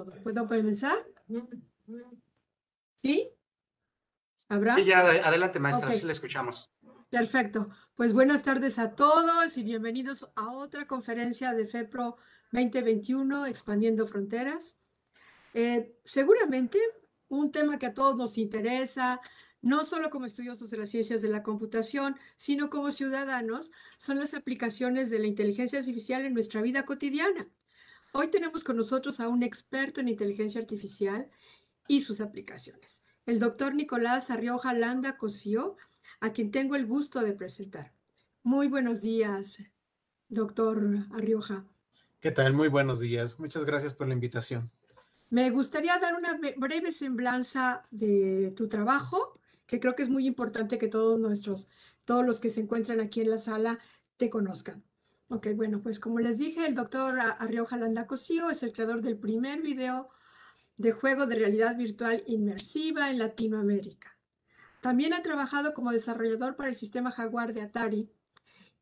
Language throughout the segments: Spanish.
todo. ¿Puedo comenzar? ¿Sí? ¿Habrá? Sí, ya, adelante, maestra, Ok. sí la escuchamos. Perfecto. Pues buenas tardes a todos y bienvenidos a otra conferencia de FEPRO 2021, Expandiendo Fronteras. Seguramente un tema que a todos nos interesa, no solo como estudiosos de las ciencias de la computación, sino como ciudadanos, son las aplicaciones de la inteligencia artificial en nuestra vida cotidiana. Hoy tenemos con nosotros a un experto en inteligencia artificial y sus aplicaciones, el doctor Nicolás Arrioja Landa Cosío, a quien tengo el gusto de presentar. Muy buenos días, doctor Arrioja. ¿Qué tal? Muy buenos días. Muchas gracias por la invitación. Me gustaría dar una breve semblanza de tu trabajo, que creo que es muy importante que todos los que se encuentran aquí en la sala te conozcan. Ok, bueno, pues como les dije, el doctor Arrioja Landa Cosío es el creador del primer video de juego de realidad virtual inmersiva en Latinoamérica. También ha trabajado como desarrollador para el sistema Jaguar de Atari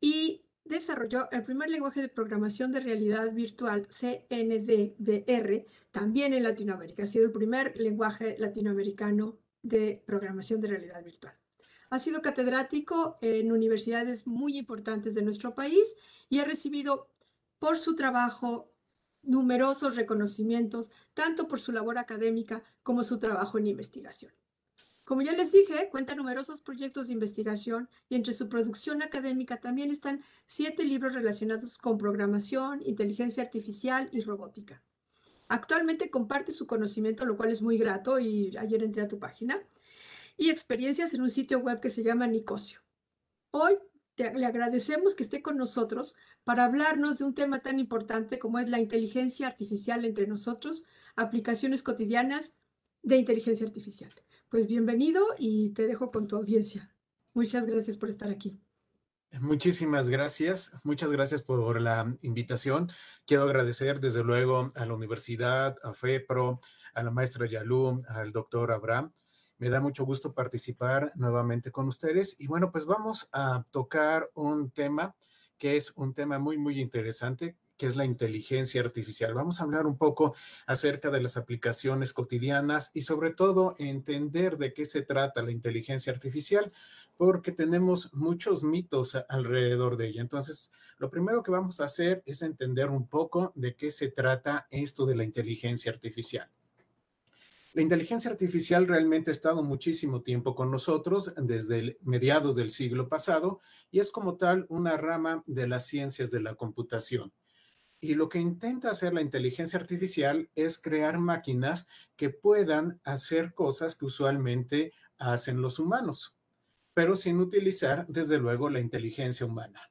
y desarrolló el primer lenguaje de programación de realidad virtual, CNDVR, también en Latinoamérica. Ha sido el primer lenguaje latinoamericano de programación de realidad virtual. Ha sido catedrático en universidades muy importantes de nuestro país y ha recibido por su trabajo numerosos reconocimientos, tanto por su labor académica como su trabajo en investigación. Como ya les dije, cuenta numerosos proyectos de investigación y entre su producción académica también están 7 libros relacionados con programación, inteligencia artificial y robótica. Actualmente comparte su conocimiento, lo cual es muy grato, y ayer entré a tu página, y experiencias en un sitio web que se llama Nicosio. Hoy le agradecemos que esté con nosotros para hablarnos de un tema tan importante como es la inteligencia artificial entre nosotros, aplicaciones cotidianas de inteligencia artificial. Pues bienvenido y te dejo con tu audiencia. Muchas gracias por estar aquí. Muchísimas gracias. Muchas gracias por la invitación. Quiero agradecer desde luego a la universidad, a FEPRO, a la maestra Yalú, al doctor Abraham. Me da mucho gusto participar nuevamente con ustedes. Y bueno, pues vamos a tocar un tema que es un tema muy interesante, que es la inteligencia artificial. Vamos a hablar un poco acerca de las aplicaciones cotidianas y sobre todo entender de qué se trata la inteligencia artificial, porque tenemos muchos mitos alrededor de ella. Entonces, lo primero que vamos a hacer es entender un poco de qué se trata esto de la inteligencia artificial. La inteligencia artificial realmente ha estado muchísimo tiempo con nosotros, desde mediados del siglo pasado, y es como tal una rama de las ciencias de la computación. Y lo que intenta hacer la inteligencia artificial es crear máquinas que puedan hacer cosas que usualmente hacen los humanos, pero sin utilizar, desde luego, la inteligencia humana.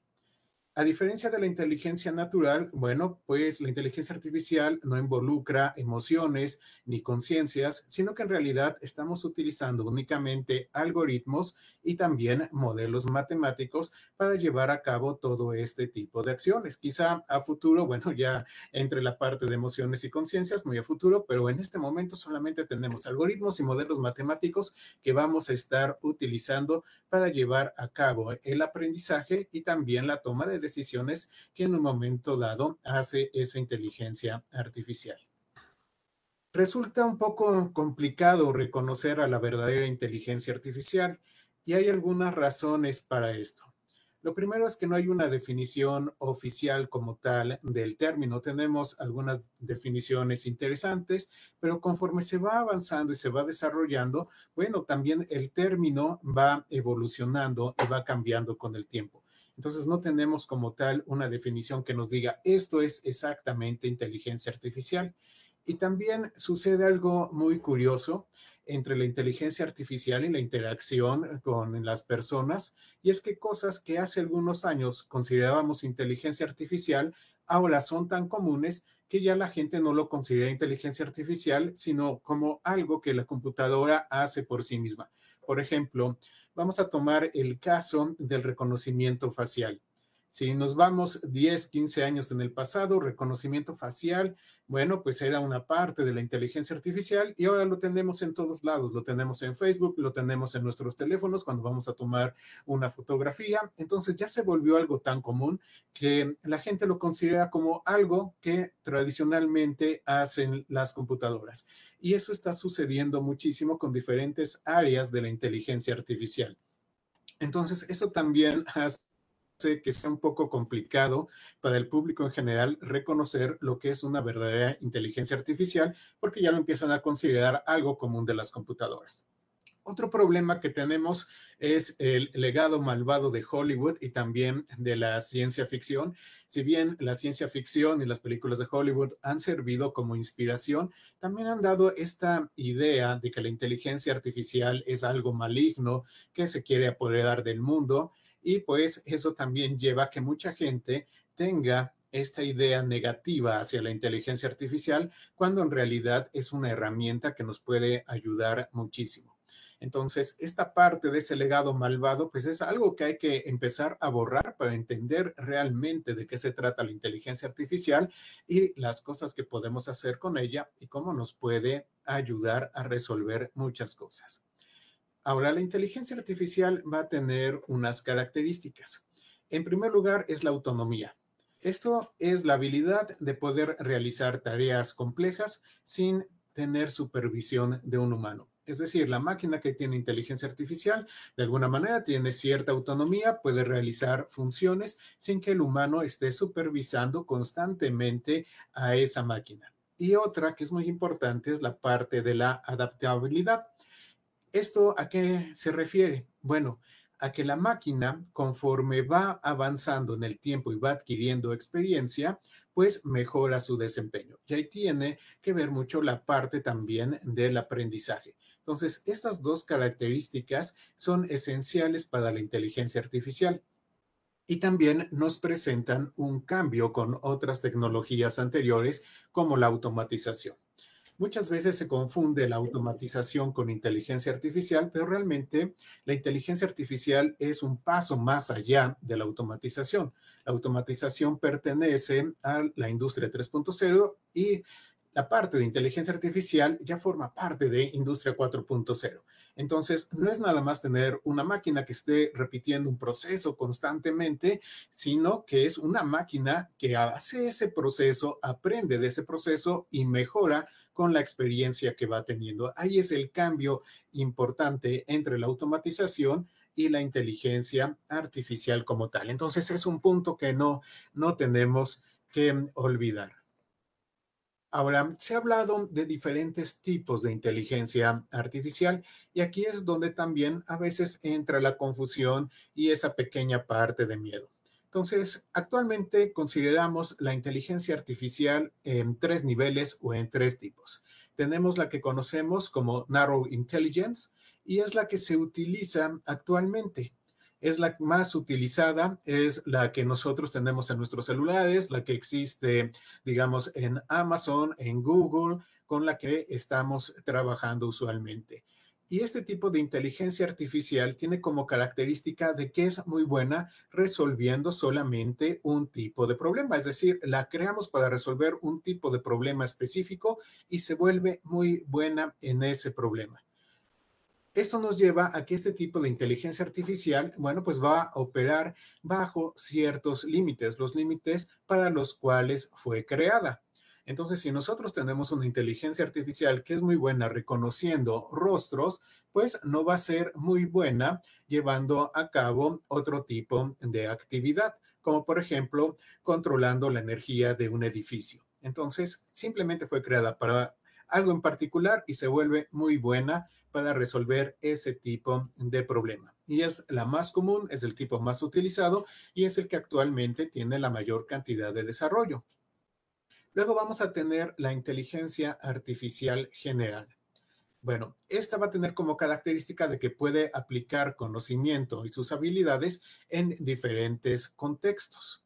A diferencia de la inteligencia natural, bueno, pues la inteligencia artificial no involucra emociones ni conciencias, sino que en realidad estamos utilizando únicamente algoritmos y también modelos matemáticos para llevar a cabo todo este tipo de acciones. Quizá a futuro, bueno, ya entre la parte de emociones y conciencias, muy a futuro, pero en este momento solamente tenemos algoritmos y modelos matemáticos que vamos a estar utilizando para llevar a cabo el aprendizaje y también la toma de decisiones que en un momento dado hace esa inteligencia artificial. Resulta un poco complicado reconocer a la verdadera inteligencia artificial y hay algunas razones para esto. Lo primero es que no hay una definición oficial como tal del término. Tenemos algunas definiciones interesantes, pero conforme se va avanzando y se va desarrollando, bueno, también el término va evolucionando y va cambiando con el tiempo. Entonces no tenemos como tal una definición que nos diga esto es exactamente inteligencia artificial. Y también sucede algo muy curioso entre la inteligencia artificial y la interacción con las personas, y es que cosas que hace algunos años considerábamos inteligencia artificial, ahora son tan comunes que ya la gente no lo considera inteligencia artificial, sino como algo que la computadora hace por sí misma. Por ejemplo, vamos a tomar el caso del reconocimiento facial. Si nos vamos 10, 15 años en el pasado, reconocimiento facial, bueno, pues era una parte de la inteligencia artificial y ahora lo tenemos en todos lados. Lo tenemos en Facebook, lo tenemos en nuestros teléfonos cuando vamos a tomar una fotografía. Entonces ya se volvió algo tan común que la gente lo considera como algo que tradicionalmente hacen las computadoras. Y eso está sucediendo muchísimo con diferentes áreas de la inteligencia artificial. Entonces, eso también hace que sea un poco complicado para el público en general reconocer lo que es una verdadera inteligencia artificial, porque ya lo empiezan a considerar algo común de las computadoras. Otro problema que tenemos es el legado malvado de Hollywood y también de la ciencia ficción. Si bien la ciencia ficción y las películas de Hollywood han servido como inspiración, también han dado esta idea de que la inteligencia artificial es algo maligno que se quiere apoderar del mundo y pues eso también lleva a que mucha gente tenga esta idea negativa hacia la inteligencia artificial cuando en realidad es una herramienta que nos puede ayudar muchísimo. Entonces, esta parte de ese legado malvado, pues es algo que hay que empezar a borrar para entender realmente de qué se trata la inteligencia artificial y las cosas que podemos hacer con ella y cómo nos puede ayudar a resolver muchas cosas. Ahora, la inteligencia artificial va a tener unas características. En primer lugar, es la autonomía. Esto es la habilidad de poder realizar tareas complejas sin tener supervisión de un humano. Es decir, la máquina que tiene inteligencia artificial, de alguna manera, tiene cierta autonomía, puede realizar funciones sin que el humano esté supervisando constantemente a esa máquina. Y otra que es muy importante es la parte de la adaptabilidad. ¿Esto a qué se refiere? Bueno, a que la máquina, conforme va avanzando en el tiempo y va adquiriendo experiencia, pues mejora su desempeño. Y ahí tiene que ver mucho la parte también del aprendizaje. Entonces, estas dos características son esenciales para la inteligencia artificial. Y también nos presentan un cambio con otras tecnologías anteriores como la automatización. Muchas veces se confunde la automatización con inteligencia artificial, pero realmente la inteligencia artificial es un paso más allá de la automatización. La automatización pertenece a la industria 3.0 y la parte de inteligencia artificial ya forma parte de industria 4.0. Entonces, no es nada más tener una máquina que esté repitiendo un proceso constantemente, sino que es una máquina que hace ese proceso, aprende de ese proceso y mejora con la experiencia que va teniendo. Ahí es el cambio importante entre la automatización y la inteligencia artificial como tal. Entonces es un punto que no tenemos que olvidar. Ahora, se ha hablado de diferentes tipos de inteligencia artificial y aquí es donde también a veces entra la confusión y esa pequeña parte de miedo. Entonces, actualmente consideramos la inteligencia artificial en tres niveles o en tres tipos. Tenemos la que conocemos como Narrow Intelligence y es la que se utiliza actualmente. Es la más utilizada, es la que nosotros tenemos en nuestros celulares, la que existe, digamos, en Amazon, en Google, con la que estamos trabajando usualmente. Y este tipo de inteligencia artificial tiene como característica de que es muy buena resolviendo solamente un tipo de problema, es decir, la creamos para resolver un tipo de problema específico y se vuelve muy buena en ese problema. Esto nos lleva a que este tipo de inteligencia artificial, bueno, pues va a operar bajo ciertos límites, los límites para los cuales fue creada. Entonces, si nosotros tenemos una inteligencia artificial que es muy buena reconociendo rostros, pues no va a ser muy buena llevando a cabo otro tipo de actividad, como por ejemplo controlando la energía de un edificio. Entonces, simplemente fue creada para algo en particular y se vuelve muy buena para resolver ese tipo de problema. Y es la más común, es el tipo más utilizado y es el que actualmente tiene la mayor cantidad de desarrollo. Luego vamos a tener la inteligencia artificial general. Bueno, esta va a tener como característica de que puede aplicar conocimiento y sus habilidades en diferentes contextos.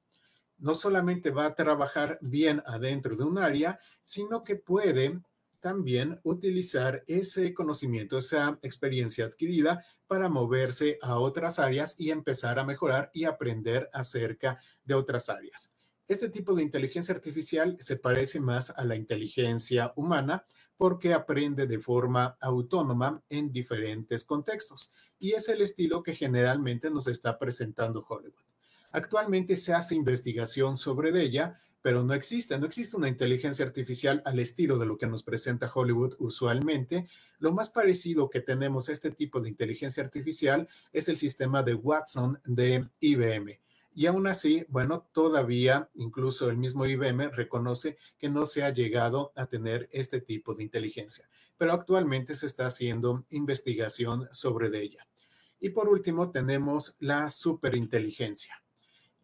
No solamente va a trabajar bien adentro de un área, sino que puede también utilizar ese conocimiento, esa experiencia adquirida para moverse a otras áreas y empezar a mejorar y aprender acerca de otras áreas. Este tipo de inteligencia artificial se parece más a la inteligencia humana porque aprende de forma autónoma en diferentes contextos y es el estilo que generalmente nos está presentando Hollywood. Actualmente se hace investigación sobre ella, pero no existe una inteligencia artificial al estilo de lo que nos presenta Hollywood usualmente. Lo más parecido que tenemos a este tipo de inteligencia artificial es el sistema de Watson de IBM. Y aún así, bueno, todavía incluso el mismo IBM reconoce que no se ha llegado a tener este tipo de inteligencia, pero actualmente se está haciendo investigación sobre ella. Y por último, tenemos la superinteligencia.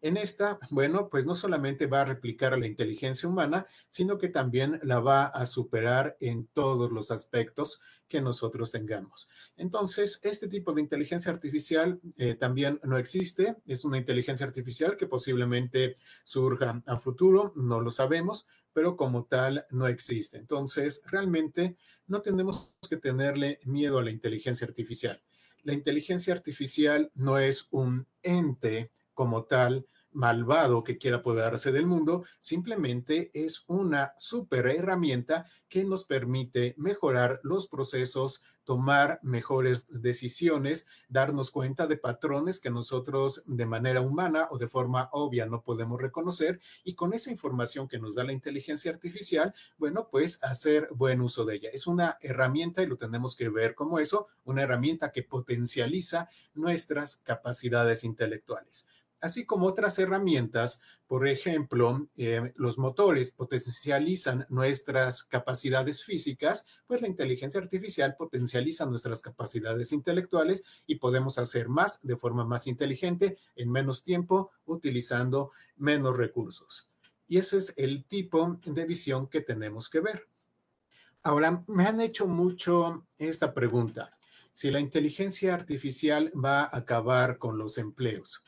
En esta, bueno, pues no solamente va a replicar a la inteligencia humana, sino que también la va a superar en todos los aspectos que nosotros tengamos. Entonces, este tipo de inteligencia artificial también no existe. Es una inteligencia artificial que posiblemente surja a futuro, no lo sabemos, pero como tal no existe. Entonces, realmente no tenemos que tenerle miedo a la inteligencia artificial. La inteligencia artificial no es un ente como tal malvado que quiera apoderarse del mundo, simplemente es una super herramienta que nos permite mejorar los procesos, tomar mejores decisiones, darnos cuenta de patrones que nosotros de manera humana o de forma obvia no podemos reconocer y con esa información que nos da la inteligencia artificial, bueno, pues hacer buen uso de ella. Es una herramienta y lo tenemos que ver como eso, una herramienta que potencializa nuestras capacidades intelectuales así como otras herramientas, por ejemplo, los motores potencializan nuestras capacidades físicas, pues la inteligencia artificial potencializa nuestras capacidades intelectuales y podemos hacer más de forma más inteligente en menos tiempo, utilizando menos recursos. Y ese es el tipo de visión que tenemos que ver. Ahora, me han hecho mucho esta pregunta. Si la inteligencia artificial va a acabar con los empleos.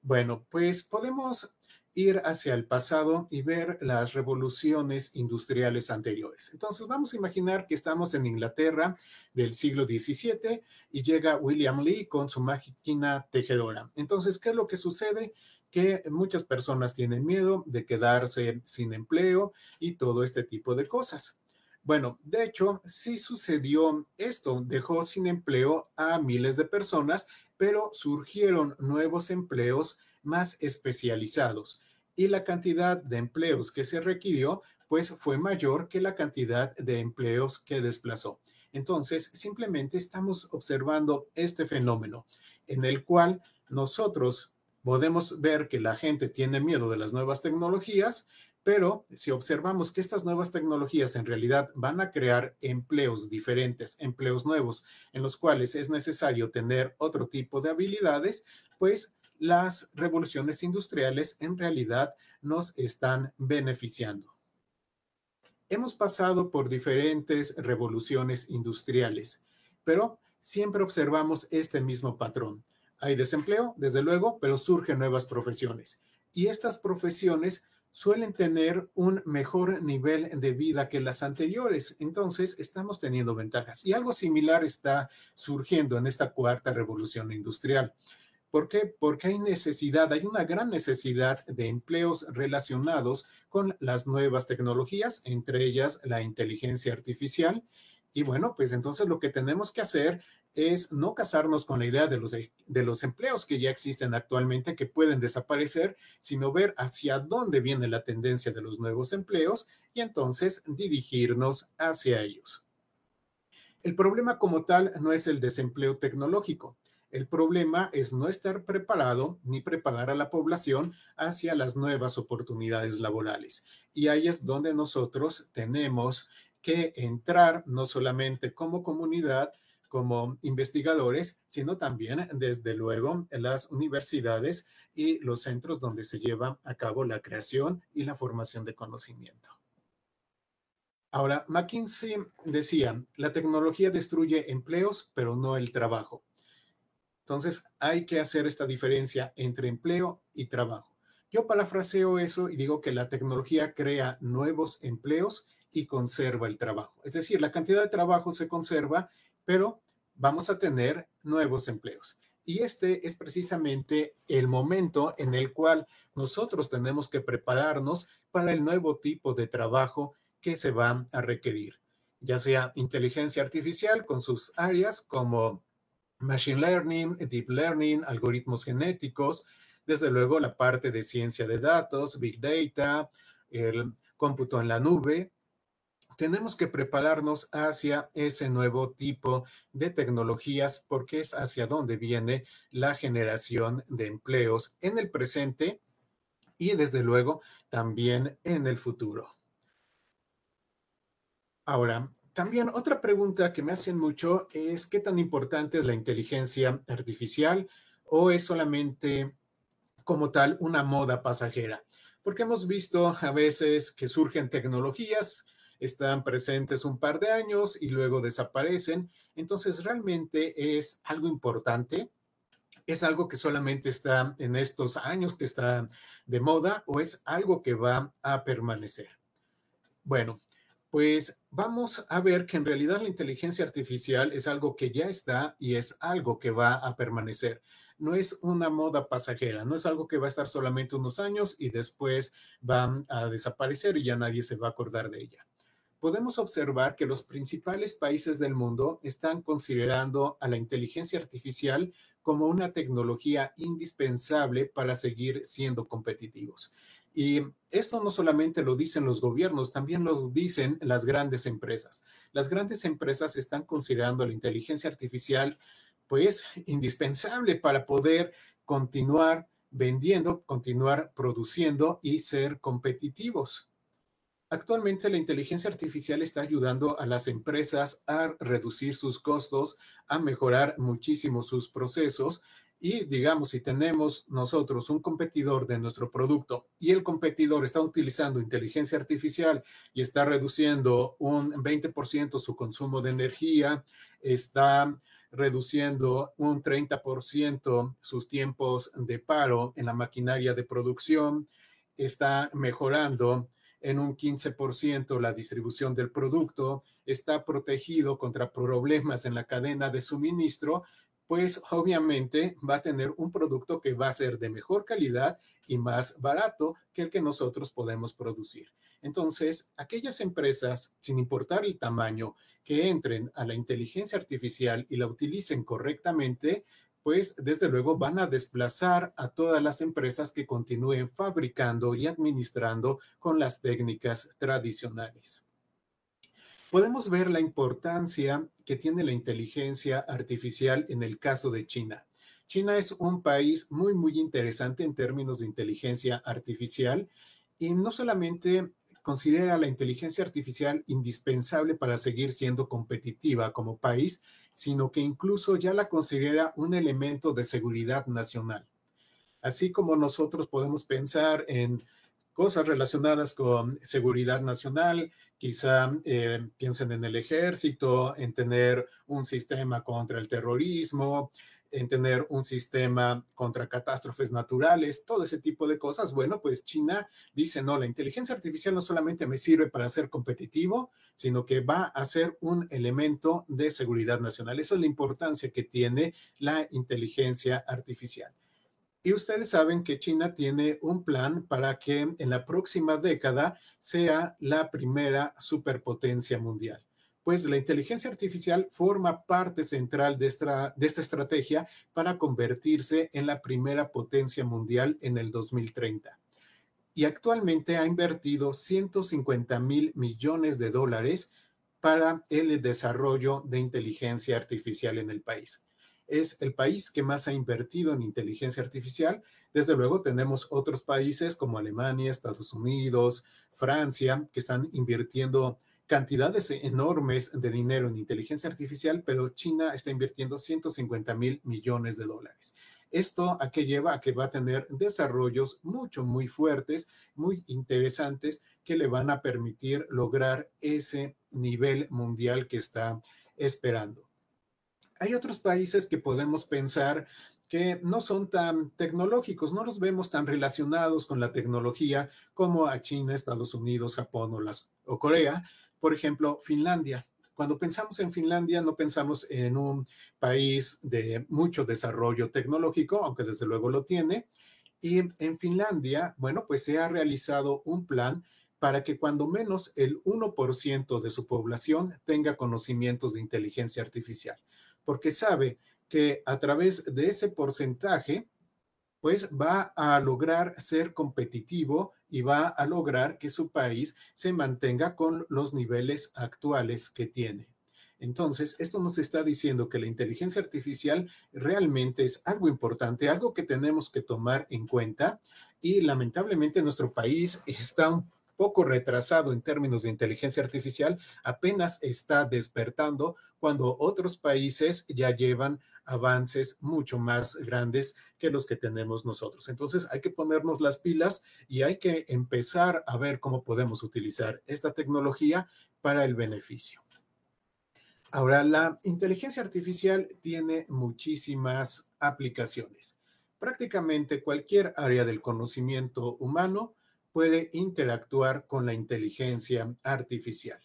Bueno, pues podemos ir hacia el pasado y ver las revoluciones industriales anteriores. Entonces, vamos a imaginar que estamos en Inglaterra del siglo XVII y llega William Lee con su máquina tejedora. Entonces, ¿qué es lo que sucede? Que muchas personas tienen miedo de quedarse sin empleo y todo este tipo de cosas. Bueno, de hecho, sí sucedió esto, dejó sin empleo a miles de personas, pero surgieron nuevos empleos más especializados y la cantidad de empleos que se requirió pues fue mayor que la cantidad de empleos que desplazó. Entonces, simplemente estamos observando este fenómeno en el cual nosotros podemos ver que la gente tiene miedo de las nuevas tecnologías, pero si observamos que estas nuevas tecnologías en realidad van a crear empleos diferentes, empleos nuevos, en los cuales es necesario tener otro tipo de habilidades, pues las revoluciones industriales en realidad nos están beneficiando. Hemos pasado por diferentes revoluciones industriales, pero siempre observamos este mismo patrón. Hay desempleo, desde luego, pero surgen nuevas profesiones. Y estas profesiones suelen tener un mejor nivel de vida que las anteriores. Entonces, estamos teniendo ventajas. Y algo similar está surgiendo en esta cuarta revolución industrial. ¿Por qué? Porque hay necesidad, hay una gran necesidad de empleos relacionados con las nuevas tecnologías, entre ellas la inteligencia artificial. Y bueno, pues entonces lo que tenemos que hacer es no casarnos con la idea de los empleos que ya existen actualmente que pueden desaparecer, sino ver hacia dónde viene la tendencia de los nuevos empleos y entonces dirigirnos hacia ellos. El problema como tal no es el desempleo tecnológico. El problema es no estar preparado ni preparar a la población hacia las nuevas oportunidades laborales. Y ahí es donde nosotros tenemos que entrar no solamente como comunidad, como investigadores, sino también, desde luego, en las universidades y los centros donde se lleva a cabo la creación y la formación de conocimiento. Ahora, McKinsey decía, la tecnología destruye empleos, pero no el trabajo. Entonces, hay que hacer esta diferencia entre empleo y trabajo. Yo parafraseo eso y digo que la tecnología crea nuevos empleos y conserva el trabajo. Es decir, la cantidad de trabajo se conserva, pero vamos a tener nuevos empleos. Y este es precisamente el momento en el cual nosotros tenemos que prepararnos para el nuevo tipo de trabajo que se va a requerir, ya sea inteligencia artificial con sus áreas como Machine Learning, Deep Learning, algoritmos genéticos, desde luego la parte de ciencia de datos, Big Data, el cómputo en la nube. Tenemos que prepararnos hacia ese nuevo tipo de tecnologías porque es hacia donde viene la generación de empleos en el presente y desde luego también en el futuro. Ahora, también otra pregunta que me hacen mucho es ¿qué tan importante es la inteligencia artificial o es solamente como tal una moda pasajera? Porque hemos visto a veces que surgen tecnologías, están presentes un par de años y luego desaparecen. Entonces, ¿realmente es algo importante? ¿Es algo que solamente está en estos años que está de moda o es algo que va a permanecer? Bueno, pues vamos a ver que en realidad la inteligencia artificial es algo que ya está y es algo que va a permanecer. No es una moda pasajera, no es algo que va a estar solamente unos años y después va a desaparecer y ya nadie se va a acordar de ella. Podemos observar que los principales países del mundo están considerando a la inteligencia artificial como una tecnología indispensable para seguir siendo competitivos. Y esto no solamente lo dicen los gobiernos, también lo dicen las grandes empresas. Las grandes empresas están considerando la inteligencia artificial pues indispensable para poder continuar vendiendo, continuar produciendo y ser competitivos. Actualmente la inteligencia artificial está ayudando a las empresas a reducir sus costos, a mejorar muchísimo sus procesos y digamos, si tenemos nosotros un competidor de nuestro producto y el competidor está utilizando inteligencia artificial y está reduciendo un 20% su consumo de energía, está reduciendo un 30% sus tiempos de paro en la maquinaria de producción, está mejorando en un 15% la distribución del producto, está protegido contra problemas en la cadena de suministro, pues obviamente va a tener un producto que va a ser de mejor calidad y más barato que el que nosotros podemos producir. Entonces, aquellas empresas, sin importar el tamaño, que entren a la inteligencia artificial y la utilicen correctamente, pues desde luego van a desplazar a todas las empresas que continúen fabricando y administrando con las técnicas tradicionales. Podemos ver la importancia que tiene la inteligencia artificial en el caso de China. China es un país muy, muy interesante en términos de inteligencia artificial y no solamente considera la inteligencia artificial indispensable para seguir siendo competitiva como país, sino que incluso ya la considera un elemento de seguridad nacional. Así como nosotros podemos pensar en cosas relacionadas con seguridad nacional, quizá piensen en el ejército, en tener un sistema contra el terrorismo, en tener un sistema contra catástrofes naturales, todo ese tipo de cosas. Bueno, pues China dice, no, la inteligencia artificial no solamente me sirve para ser competitivo, sino que va a ser un elemento de seguridad nacional. Esa es la importancia que tiene la inteligencia artificial. Y ustedes saben que China tiene un plan para que en la próxima década sea la primera superpotencia mundial. Pues la inteligencia artificial forma parte central de esta estrategia para convertirse en la primera potencia mundial en el 2030. Y actualmente ha invertido 150.000 millones de dólares para el desarrollo de inteligencia artificial en el país. Es el país que más ha invertido en inteligencia artificial. Desde luego tenemos otros países como Alemania, Estados Unidos, Francia, que están invirtiendo cantidades enormes de dinero en inteligencia artificial, pero China está invirtiendo 150.000 millones de dólares. ¿Esto a qué lleva? A que va a tener desarrollos mucho, muy fuertes, muy interesantes, que le van a permitir lograr ese nivel mundial que está esperando. Hay otros países que podemos pensar que no son tan tecnológicos, no los vemos tan relacionados con la tecnología como a China, Estados Unidos, Japón o Corea. Por ejemplo, Finlandia. Cuando pensamos en Finlandia, no pensamos en un país de mucho desarrollo tecnológico, aunque desde luego lo tiene. Y en Finlandia, bueno, pues se ha realizado un plan para que cuando menos el 1% de su población tenga conocimientos de inteligencia artificial, porque sabe que a través de ese porcentaje, pues va a lograr ser competitivo y va a lograr que su país se mantenga con los niveles actuales que tiene. Entonces, esto nos está diciendo que la inteligencia artificial realmente es algo importante, algo que tenemos que tomar en cuenta y lamentablemente nuestro país está un poco retrasado en términos de inteligencia artificial, apenas está despertando cuando otros países ya llevan avances mucho más grandes que los que tenemos nosotros. Entonces hay que ponernos las pilas y hay que empezar a ver cómo podemos utilizar esta tecnología para el beneficio. Ahora, la inteligencia artificial tiene muchísimas aplicaciones. Prácticamente cualquier área del conocimiento humano puede interactuar con la inteligencia artificial.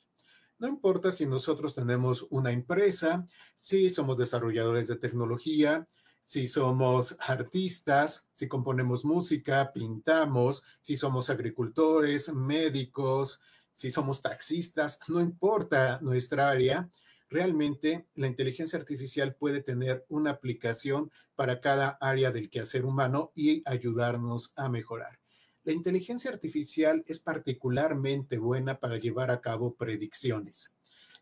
No importa si nosotros tenemos una empresa, si somos desarrolladores de tecnología, si somos artistas, si componemos música, pintamos, si somos agricultores, médicos, si somos taxistas, no importa nuestra área, realmente la inteligencia artificial puede tener una aplicación para cada área del quehacer humano y ayudarnos a mejorar. La inteligencia artificial es particularmente buena para llevar a cabo predicciones.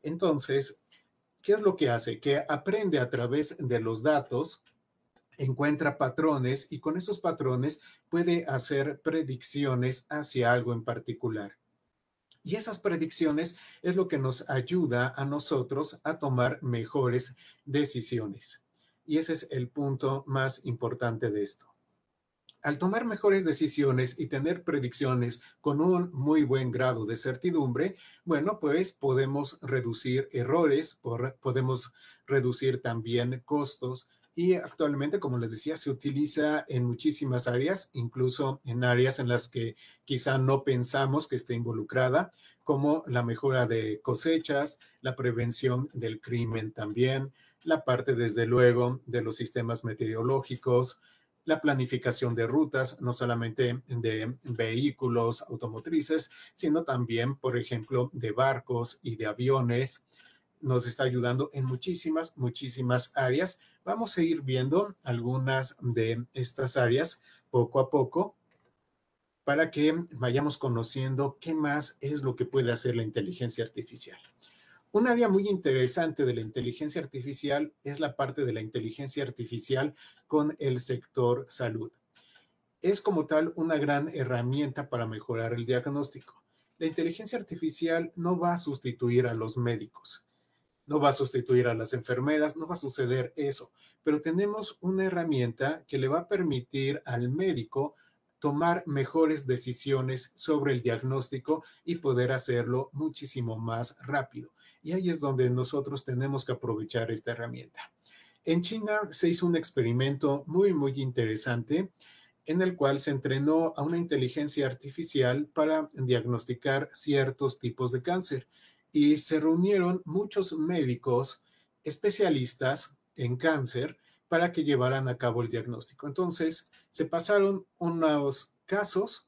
Entonces, ¿qué es lo que hace? Que aprende a través de los datos, encuentra patrones y con esos patrones puede hacer predicciones hacia algo en particular. Y esas predicciones es lo que nos ayuda a nosotros a tomar mejores decisiones. Y ese es el punto más importante de esto. Al tomar mejores decisiones y tener predicciones con un muy buen grado de certidumbre, bueno, pues podemos reducir errores, podemos reducir también costos y actualmente, como les decía, se utiliza en muchísimas áreas, incluso en áreas en las que quizá no pensamos que esté involucrada, como la mejora de cosechas, la prevención del crimen también, la parte, desde luego, de los sistemas meteorológicos, la planificación de rutas, no solamente de vehículos automotrices, sino también, por ejemplo, de barcos y de aviones. Nos está ayudando en muchísimas, muchísimas áreas. Vamos a ir viendo algunas de estas áreas poco a poco para que vayamos conociendo qué más es lo que puede hacer la inteligencia artificial. Un área muy interesante de la inteligencia artificial es la parte de la inteligencia artificial con el sector salud. Es como tal una gran herramienta para mejorar el diagnóstico. La inteligencia artificial no va a sustituir a los médicos, no va a sustituir a las enfermeras, no va a suceder eso, pero tenemos una herramienta que le va a permitir al médico tomar mejores decisiones sobre el diagnóstico y poder hacerlo muchísimo más rápido. Y ahí es donde nosotros tenemos que aprovechar esta herramienta. En China se hizo un experimento muy, muy interesante en el cual se entrenó a una inteligencia artificial para diagnosticar ciertos tipos de cáncer y se reunieron muchos médicos especialistas en cáncer para que llevaran a cabo el diagnóstico. Entonces, se pasaron unos casos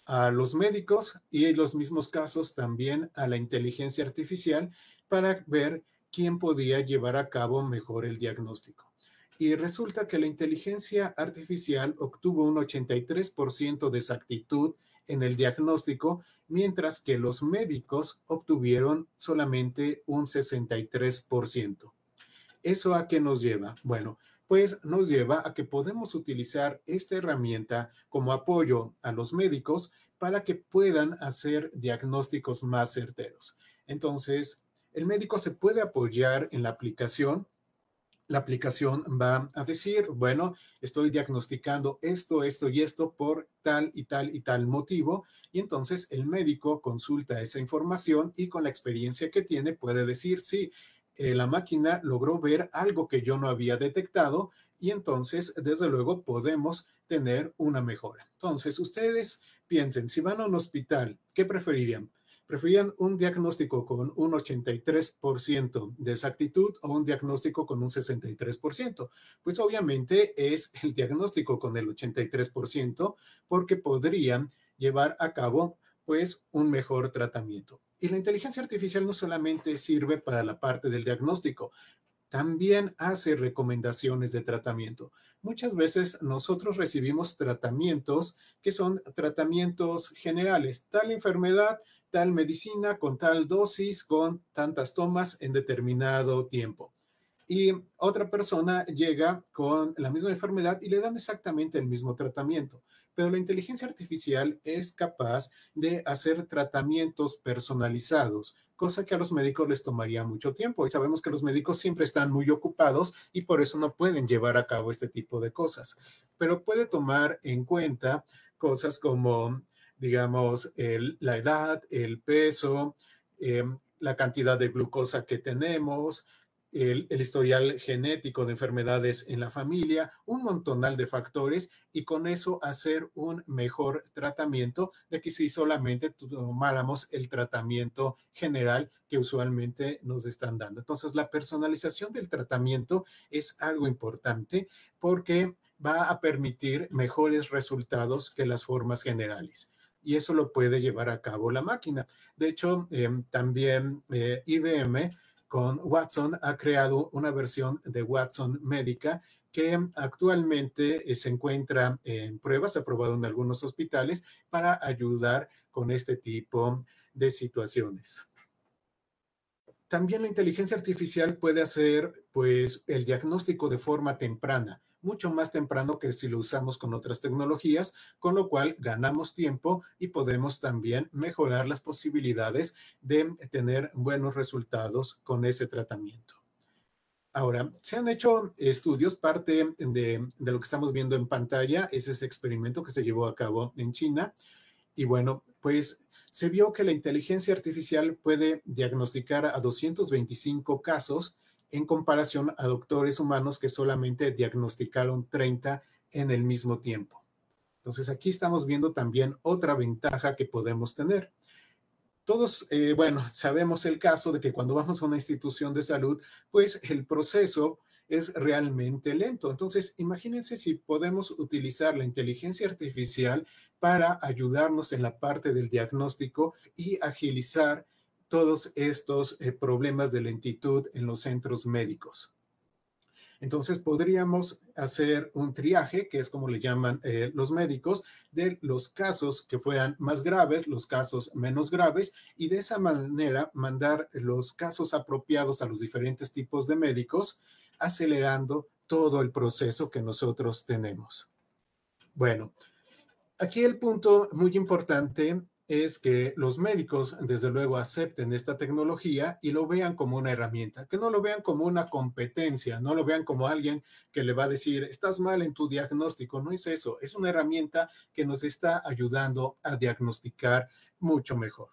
a los médicos y los mismos casos también a la inteligencia artificial para ver quién podía llevar a cabo mejor el diagnóstico. Y resulta que la inteligencia artificial obtuvo un 83% de exactitud en el diagnóstico, mientras que los médicos obtuvieron solamente un 63%. ¿Eso a qué nos lleva? Bueno, pues nos lleva a que podemos utilizar esta herramienta como apoyo a los médicos para que puedan hacer diagnósticos más certeros. Entonces, el médico se puede apoyar en la aplicación. La aplicación va a decir, bueno, estoy diagnosticando esto, esto y esto por tal y tal y tal motivo. Y entonces el médico consulta esa información y con la experiencia que tiene puede decir, sí, la máquina logró ver algo que yo no había detectado y entonces, desde luego, podemos tener una mejora. Entonces, ustedes piensen, si van a un hospital, ¿qué preferirían? ¿Preferían un diagnóstico con un 83% de exactitud o un diagnóstico con un 63%? Pues obviamente es el diagnóstico con el 83% porque podrían llevar a cabo pues un mejor tratamiento. Y la inteligencia artificial no solamente sirve para la parte del diagnóstico, también hace recomendaciones de tratamiento. Muchas veces nosotros recibimos tratamientos que son tratamientos generales, tal enfermedad, tal medicina, con tal dosis, con tantas tomas en determinado tiempo. Y otra persona llega con la misma enfermedad y le dan exactamente el mismo tratamiento. Pero la inteligencia artificial es capaz de hacer tratamientos personalizados, cosa que a los médicos les tomaría mucho tiempo. Y sabemos que los médicos siempre están muy ocupados y por eso no pueden llevar a cabo este tipo de cosas. Pero puede tomar en cuenta cosas como, digamos, la edad, el peso, la cantidad de glucosa que tenemos, el historial genético de enfermedades en la familia, un montonal de factores y con eso hacer un mejor tratamiento de que si solamente tomáramos el tratamiento general que usualmente nos están dando. Entonces, la personalización del tratamiento es algo importante porque va a permitir mejores resultados que las formas generales. Y eso lo puede llevar a cabo la máquina. De hecho, también IBM con Watson ha creado una versión de Watson médica que actualmente se encuentra en pruebas, aprobado en algunos hospitales para ayudar con este tipo de situaciones. También la inteligencia artificial puede hacer pues el diagnóstico de forma temprana, mucho más temprano que si lo usamos con otras tecnologías, con lo cual ganamos tiempo y podemos también mejorar las posibilidades de tener buenos resultados con ese tratamiento. Ahora, se han hecho estudios, parte de lo que estamos viendo en pantalla es ese experimento que se llevó a cabo en China, y bueno, pues se vio que la inteligencia artificial puede diagnosticar a 225 casos en comparación a doctores humanos que solamente diagnosticaron 30 en el mismo tiempo. Entonces aquí estamos viendo también otra ventaja que podemos tener. Todos, bueno, sabemos el caso de que cuando vamos a una institución de salud, pues el proceso es realmente lento. Entonces, imagínense si podemos utilizar la inteligencia artificial para ayudarnos en la parte del diagnóstico y agilizar todos estos problemas de lentitud en los centros médicos. Entonces podríamos hacer un triaje, que es como le llaman los médicos, de los casos que fueran más graves, los casos menos graves, y de esa manera mandar los casos apropiados a los diferentes tipos de médicos, acelerando todo el proceso que nosotros tenemos. Bueno, aquí el punto muy importante es que los médicos, desde luego, acepten esta tecnología y lo vean como una herramienta, que no lo vean como una competencia, no lo vean como alguien que le va a decir, estás mal en tu diagnóstico. No es eso, es una herramienta que nos está ayudando a diagnosticar mucho mejor.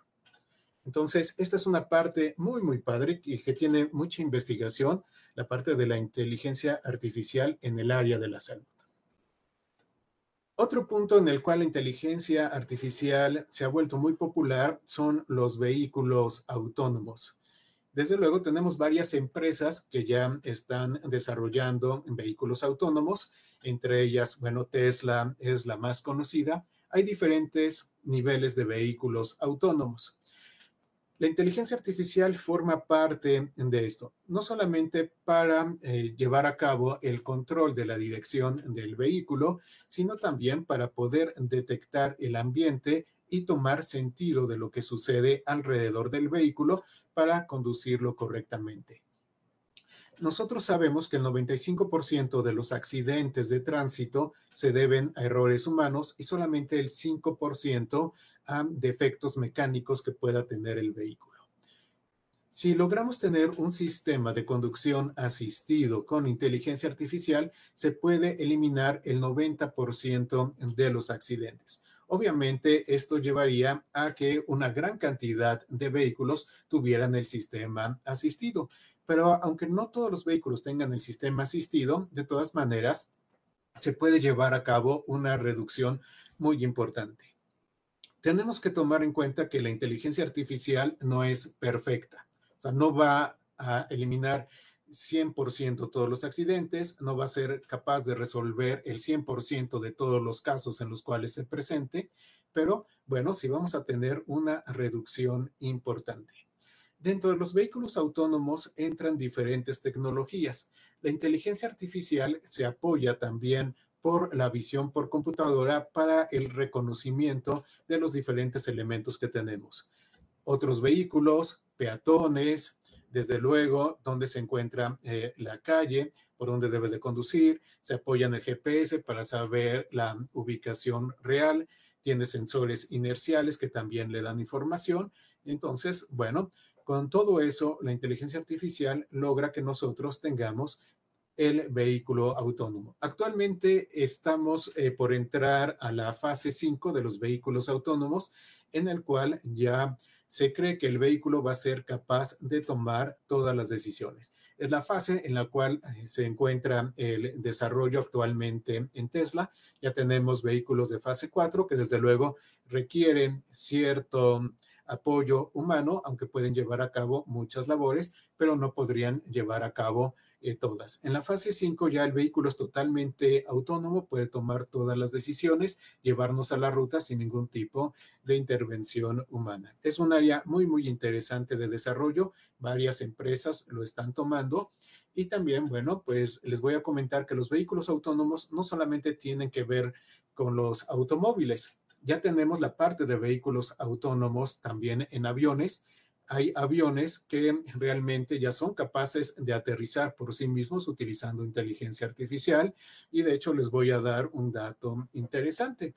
Entonces, esta es una parte muy, muy padre y que tiene mucha investigación, la parte de la inteligencia artificial en el área de la salud. Otro punto en el cual la inteligencia artificial se ha vuelto muy popular son los vehículos autónomos. Desde luego tenemos varias empresas que ya están desarrollando vehículos autónomos, entre ellas, bueno, Tesla es la más conocida. Hay diferentes niveles de vehículos autónomos. La inteligencia artificial forma parte de esto, no solamente para llevar a cabo el control de la dirección del vehículo, sino también para poder detectar el ambiente y tomar sentido de lo que sucede alrededor del vehículo para conducirlo correctamente. Nosotros sabemos que el 95% de los accidentes de tránsito se deben a errores humanos y solamente el 5% a defectos mecánicos que pueda tener el vehículo. Si logramos tener un sistema de conducción asistido con inteligencia artificial, se puede eliminar el 90% de los accidentes. Obviamente, esto llevaría a que una gran cantidad de vehículos tuvieran el sistema asistido, pero aunque no todos los vehículos tengan el sistema asistido, de todas maneras, se puede llevar a cabo una reducción muy importante. Tenemos que tomar en cuenta que la inteligencia artificial no es perfecta, o sea, no va a eliminar 100% todos los accidentes, no va a ser capaz de resolver el 100% de todos los casos en los cuales se presente, pero bueno, sí vamos a tener una reducción importante. Dentro de los vehículos autónomos entran diferentes tecnologías. La inteligencia artificial se apoya también por la visión por computadora para el reconocimiento de los diferentes elementos que tenemos. Otros vehículos, peatones, desde luego, donde se encuentra la calle, por donde debe de conducir, se apoya en el GPS para saber la ubicación real, tiene sensores inerciales que también le dan información. Entonces, bueno, con todo eso, la inteligencia artificial logra que nosotros tengamos el vehículo autónomo. Actualmente estamos por entrar a la fase 5 de los vehículos autónomos, en el cual ya se cree que el vehículo va a ser capaz de tomar todas las decisiones. Es la fase en la cual se encuentra el desarrollo actualmente en Tesla. Ya tenemos vehículos de fase 4 que desde luego requieren cierto apoyo humano, aunque pueden llevar a cabo muchas labores, pero no podrían llevar a cabo todas. En la fase 5 ya el vehículo es totalmente autónomo, puede tomar todas las decisiones, llevarnos a la ruta sin ningún tipo de intervención humana. Es un área muy, muy interesante de desarrollo. Varias empresas lo están tomando. Y también, bueno, pues les voy a comentar que los vehículos autónomos no solamente tienen que ver con los automóviles. Ya tenemos la parte de vehículos autónomos también en aviones. Hay aviones que realmente ya son capaces de aterrizar por sí mismos utilizando inteligencia artificial y de hecho les voy a dar un dato interesante.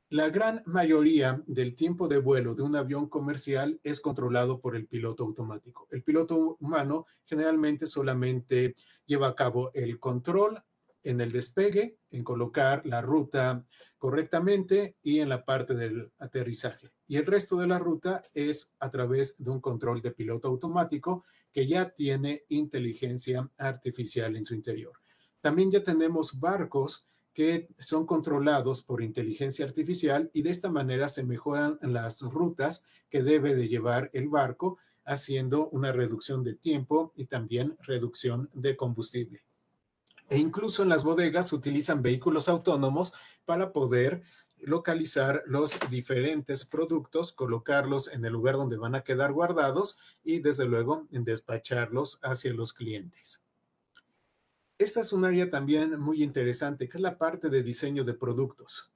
La gran mayoría del tiempo de vuelo de un avión comercial es controlado por el piloto automático. El piloto humano generalmente solamente lleva a cabo el control en el despegue, en colocar la ruta correctamente y en la parte del aterrizaje. Y el resto de la ruta es a través de un control de piloto automático que ya tiene inteligencia artificial en su interior. También ya tenemos barcos que son controlados por inteligencia artificial y de esta manera se mejoran las rutas que debe de llevar el barco, haciendo una reducción de tiempo y también reducción de combustible. E incluso en las bodegas se utilizan vehículos autónomos para poder localizar los diferentes productos, colocarlos en el lugar donde van a quedar guardados y desde luego despacharlos hacia los clientes. Esta es un área también muy interesante, que es la parte de diseño de productos.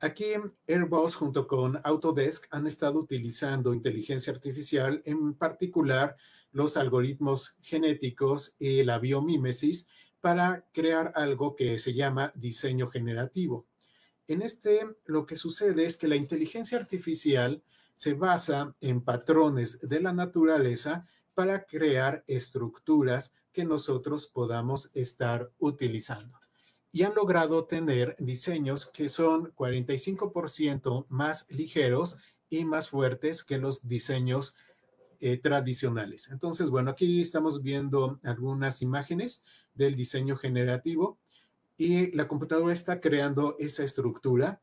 Aquí Airbus junto con Autodesk han estado utilizando inteligencia artificial, en particular los algoritmos genéticos y la biomímesis, para crear algo que se llama diseño generativo. En lo que sucede es que la inteligencia artificial se basa en patrones de la naturaleza para crear estructuras que nosotros podamos estar utilizando. Y han logrado tener diseños que son 45% más ligeros y más fuertes que los diseños tradicionales. Entonces, bueno, aquí estamos viendo algunas imágenes del diseño generativo y la computadora está creando esa estructura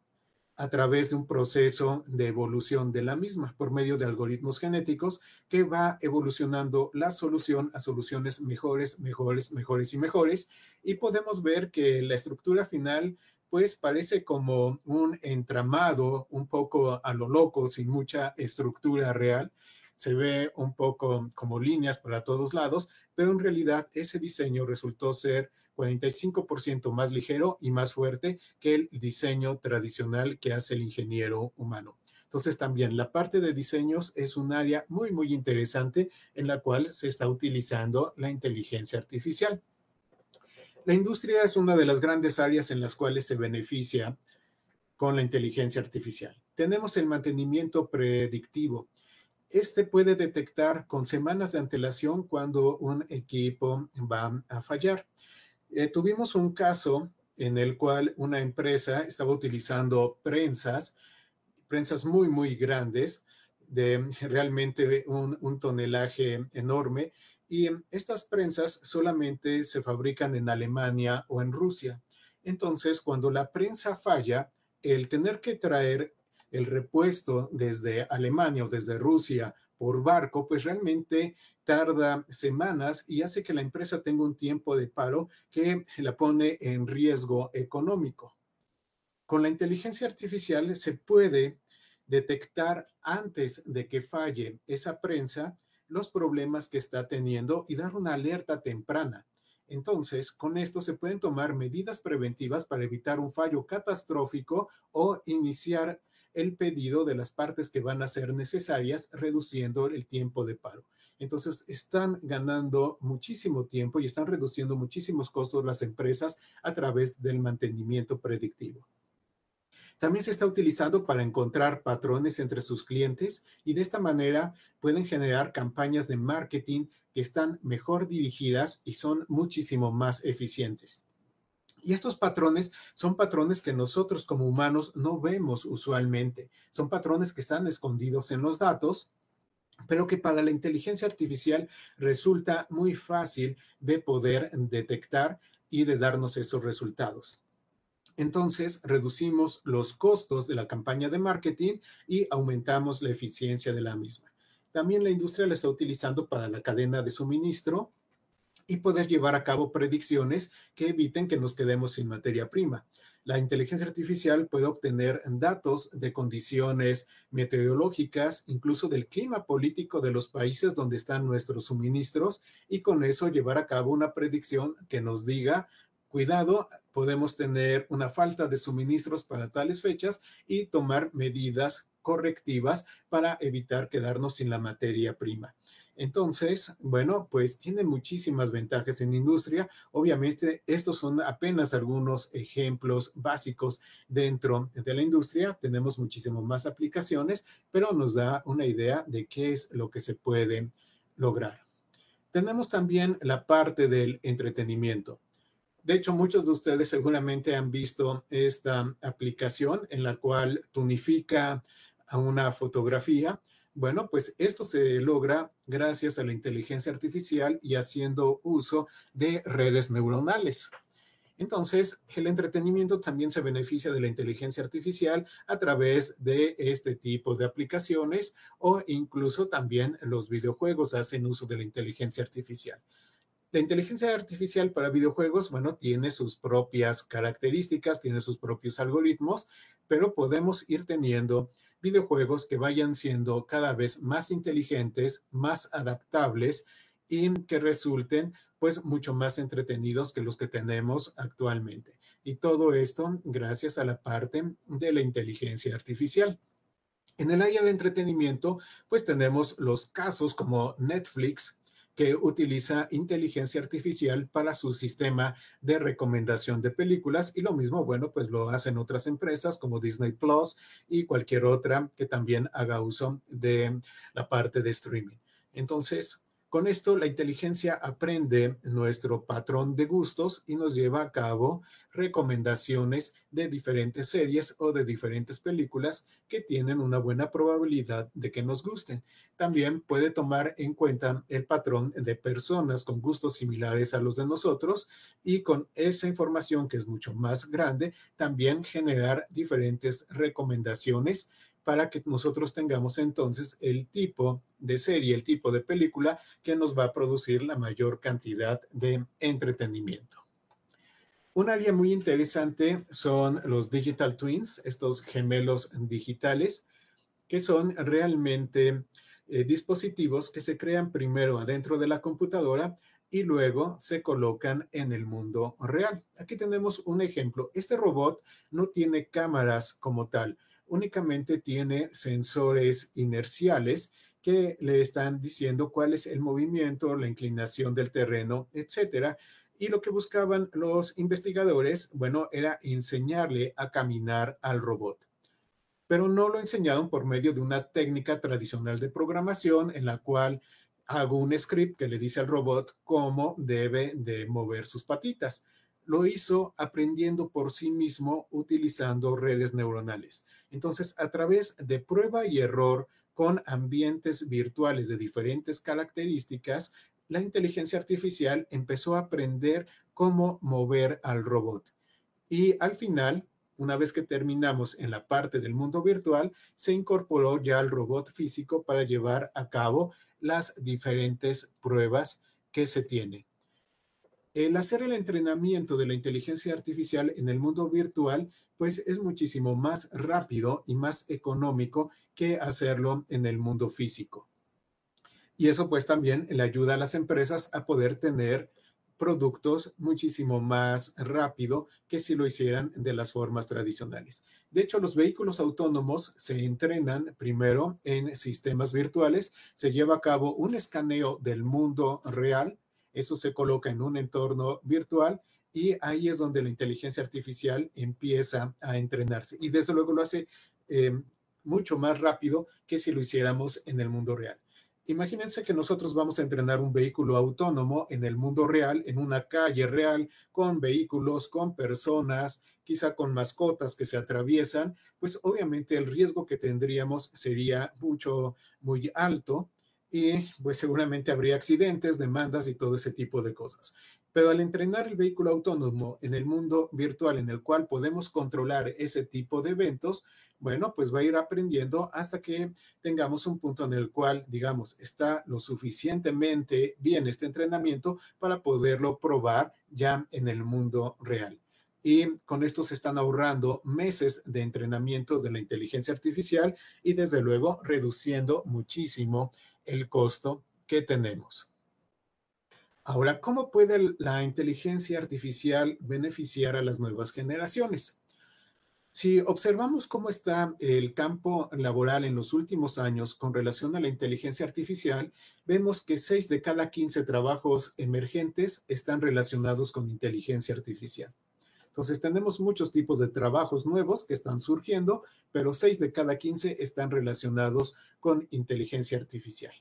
a través de un proceso de evolución de la misma por medio de algoritmos genéticos que va evolucionando la solución a soluciones mejores, mejores, mejores y mejores. Y podemos ver que la estructura final pues parece como un entramado un poco a lo loco, sin mucha estructura real. Se ve un poco como líneas para todos lados, pero en realidad ese diseño resultó ser 45% más ligero y más fuerte que el diseño tradicional que hace el ingeniero humano. Entonces también la parte de diseños es un área muy, muy interesante en la cual se está utilizando la inteligencia artificial. La industria es una de las grandes áreas en las cuales se beneficia con la inteligencia artificial. Tenemos el mantenimiento predictivo. Este puede detectar con semanas de antelación cuando un equipo va a fallar. Tuvimos un caso en el cual una empresa estaba utilizando prensas muy, muy grandes, de realmente un tonelaje enorme, Y estas prensas solamente se fabrican en Alemania o en Rusia. Entonces, cuando la prensa falla, el tener que traer el repuesto desde Alemania o desde Rusia por barco, pues realmente tarda semanas y hace que la empresa tenga un tiempo de paro que la pone en riesgo económico. Con la inteligencia artificial se puede detectar antes de que falle esa prensa los problemas que está teniendo y dar una alerta temprana. Entonces, con esto se pueden tomar medidas preventivas para evitar un fallo catastrófico o iniciar el pedido de las partes que van a ser necesarias, reduciendo el tiempo de paro. Entonces, están ganando muchísimo tiempo y están reduciendo muchísimos costos las empresas a través del mantenimiento predictivo. También se está utilizando para encontrar patrones entre sus clientes y de esta manera pueden generar campañas de marketing que están mejor dirigidas y son muchísimo más eficientes. Y estos patrones son patrones que nosotros como humanos no vemos usualmente. Son patrones que están escondidos en los datos, pero que para la inteligencia artificial resulta muy fácil de poder detectar y de darnos esos resultados. Entonces, reducimos los costos de la campaña de marketing y aumentamos la eficiencia de la misma. También la industria la está utilizando para la cadena de suministro y poder llevar a cabo predicciones que eviten que nos quedemos sin materia prima. La inteligencia artificial puede obtener datos de condiciones meteorológicas, incluso del clima político de los países donde están nuestros suministros, y con eso llevar a cabo una predicción que nos diga, cuidado, podemos tener una falta de suministros para tales fechas y tomar medidas correctivas para evitar quedarnos sin la materia prima. Entonces, bueno, pues tiene muchísimas ventajas en industria. Obviamente, estos son apenas algunos ejemplos básicos dentro de la industria. Tenemos muchísimo más aplicaciones, pero nos da una idea de qué es lo que se puede lograr. Tenemos también la parte del entretenimiento. De hecho, muchos de ustedes seguramente han visto esta aplicación en la cual tonifica a una fotografía. Bueno, pues esto se logra gracias a la inteligencia artificial y haciendo uso de redes neuronales. Entonces, el entretenimiento también se beneficia de la inteligencia artificial a través de este tipo de aplicaciones o incluso también los videojuegos hacen uso de la inteligencia artificial. La inteligencia artificial para videojuegos, bueno, tiene sus propias características, tiene sus propios algoritmos, pero podemos ir teniendo videojuegos que vayan siendo cada vez más inteligentes, más adaptables y que resulten pues mucho más entretenidos que los que tenemos actualmente. Y todo esto gracias a la parte de la inteligencia artificial. En el área de entretenimiento, pues tenemos los casos como Netflix, que utiliza inteligencia artificial para su sistema de recomendación de películas y lo mismo, bueno, pues lo hacen otras empresas como Disney Plus y cualquier otra que también haga uso de la parte de streaming. Entonces, con esto la inteligencia aprende nuestro patrón de gustos y nos lleva a cabo recomendaciones de diferentes series o de diferentes películas que tienen una buena probabilidad de que nos gusten. También puede tomar en cuenta el patrón de personas con gustos similares a los de nosotros y con esa información que es mucho más grande, también generar diferentes recomendaciones para que nosotros tengamos entonces el tipo de serie, el tipo de película que nos va a producir la mayor cantidad de entretenimiento. Un área muy interesante son los digital twins, estos gemelos digitales, que son realmente dispositivos que se crean primero adentro de la computadora y luego se colocan en el mundo real. Aquí tenemos un ejemplo. Este robot no tiene cámaras como tal, únicamente tiene sensores inerciales que le están diciendo cuál es el movimiento, la inclinación del terreno, etcétera. Y lo que buscaban los investigadores, bueno, era enseñarle a caminar al robot, pero no lo enseñaron por medio de una técnica tradicional de programación en la cual hago un script que le dice al robot cómo debe de mover sus patitas. Lo hizo aprendiendo por sí mismo utilizando redes neuronales. Entonces, a través de prueba y error con ambientes virtuales de diferentes características, la inteligencia artificial empezó a aprender cómo mover al robot. Y al final, una vez que terminamos en la parte del mundo virtual, se incorporó ya el robot físico para llevar a cabo las diferentes pruebas que se tienen. El hacer el entrenamiento de la inteligencia artificial en el mundo virtual, pues es muchísimo más rápido y más económico que hacerlo en el mundo físico. Y eso pues también le ayuda a las empresas a poder tener productos muchísimo más rápido que si lo hicieran de las formas tradicionales. De hecho, los vehículos autónomos se entrenan primero en sistemas virtuales, se lleva a cabo un escaneo del mundo real, eso se coloca en un entorno virtual y ahí es donde la inteligencia artificial empieza a entrenarse. Y desde luego lo hace mucho más rápido que si lo hiciéramos en el mundo real. Imagínense que nosotros vamos a entrenar un vehículo autónomo en el mundo real, en una calle real, con vehículos, con personas, quizá con mascotas que se atraviesan, pues obviamente el riesgo que tendríamos sería muy alto y pues seguramente habría accidentes, demandas y todo ese tipo de cosas. Pero al entrenar el vehículo autónomo en el mundo virtual en el cual podemos controlar ese tipo de eventos, bueno, pues va a ir aprendiendo hasta que tengamos un punto en el cual, digamos, está lo suficientemente bien este entrenamiento para poderlo probar ya en el mundo real. Y con esto se están ahorrando meses de entrenamiento de la inteligencia artificial y desde luego reduciendo muchísimo el costo que tenemos. Ahora, ¿cómo puede la inteligencia artificial beneficiar a las nuevas generaciones? Si observamos cómo está el campo laboral en los últimos años con relación a la inteligencia artificial, vemos que 6 de cada 15 trabajos emergentes están relacionados con inteligencia artificial. Entonces, tenemos muchos tipos de trabajos nuevos que están surgiendo, pero 6 de cada 15 están relacionados con inteligencia artificial.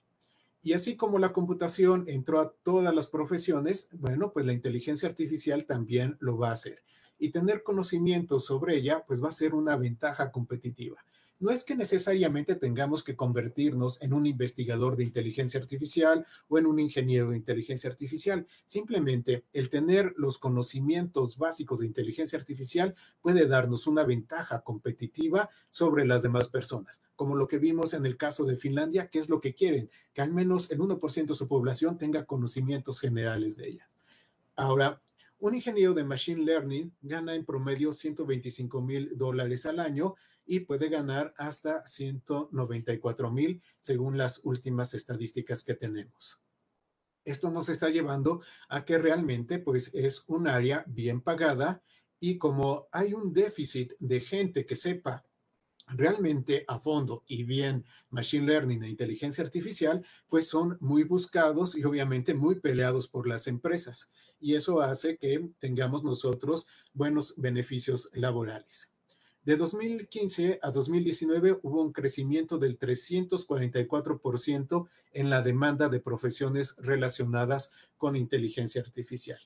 Y así como la computación entró a todas las profesiones, bueno, pues la inteligencia artificial también lo va a hacer. Y tener conocimiento sobre ella, pues va a ser una ventaja competitiva. No es que necesariamente tengamos que convertirnos en un investigador de inteligencia artificial o en un ingeniero de inteligencia artificial. Simplemente el tener los conocimientos básicos de inteligencia artificial puede darnos una ventaja competitiva sobre las demás personas, como lo que vimos en el caso de Finlandia, que es lo que quieren, que al menos el 1% de su población tenga conocimientos generales de ella. Ahora, un ingeniero de Machine Learning gana en promedio $125,000 al año y puede ganar hasta 194,000 según las últimas estadísticas que tenemos. Esto nos está llevando a que realmente pues es un área bien pagada y como hay un déficit de gente que sepa realmente a fondo y bien Machine Learning e inteligencia artificial, pues son muy buscados y obviamente muy peleados por las empresas. Y eso hace que tengamos nosotros buenos beneficios laborales. De 2015 a 2019 hubo un crecimiento del 344% en la demanda de profesiones relacionadas con inteligencia artificial.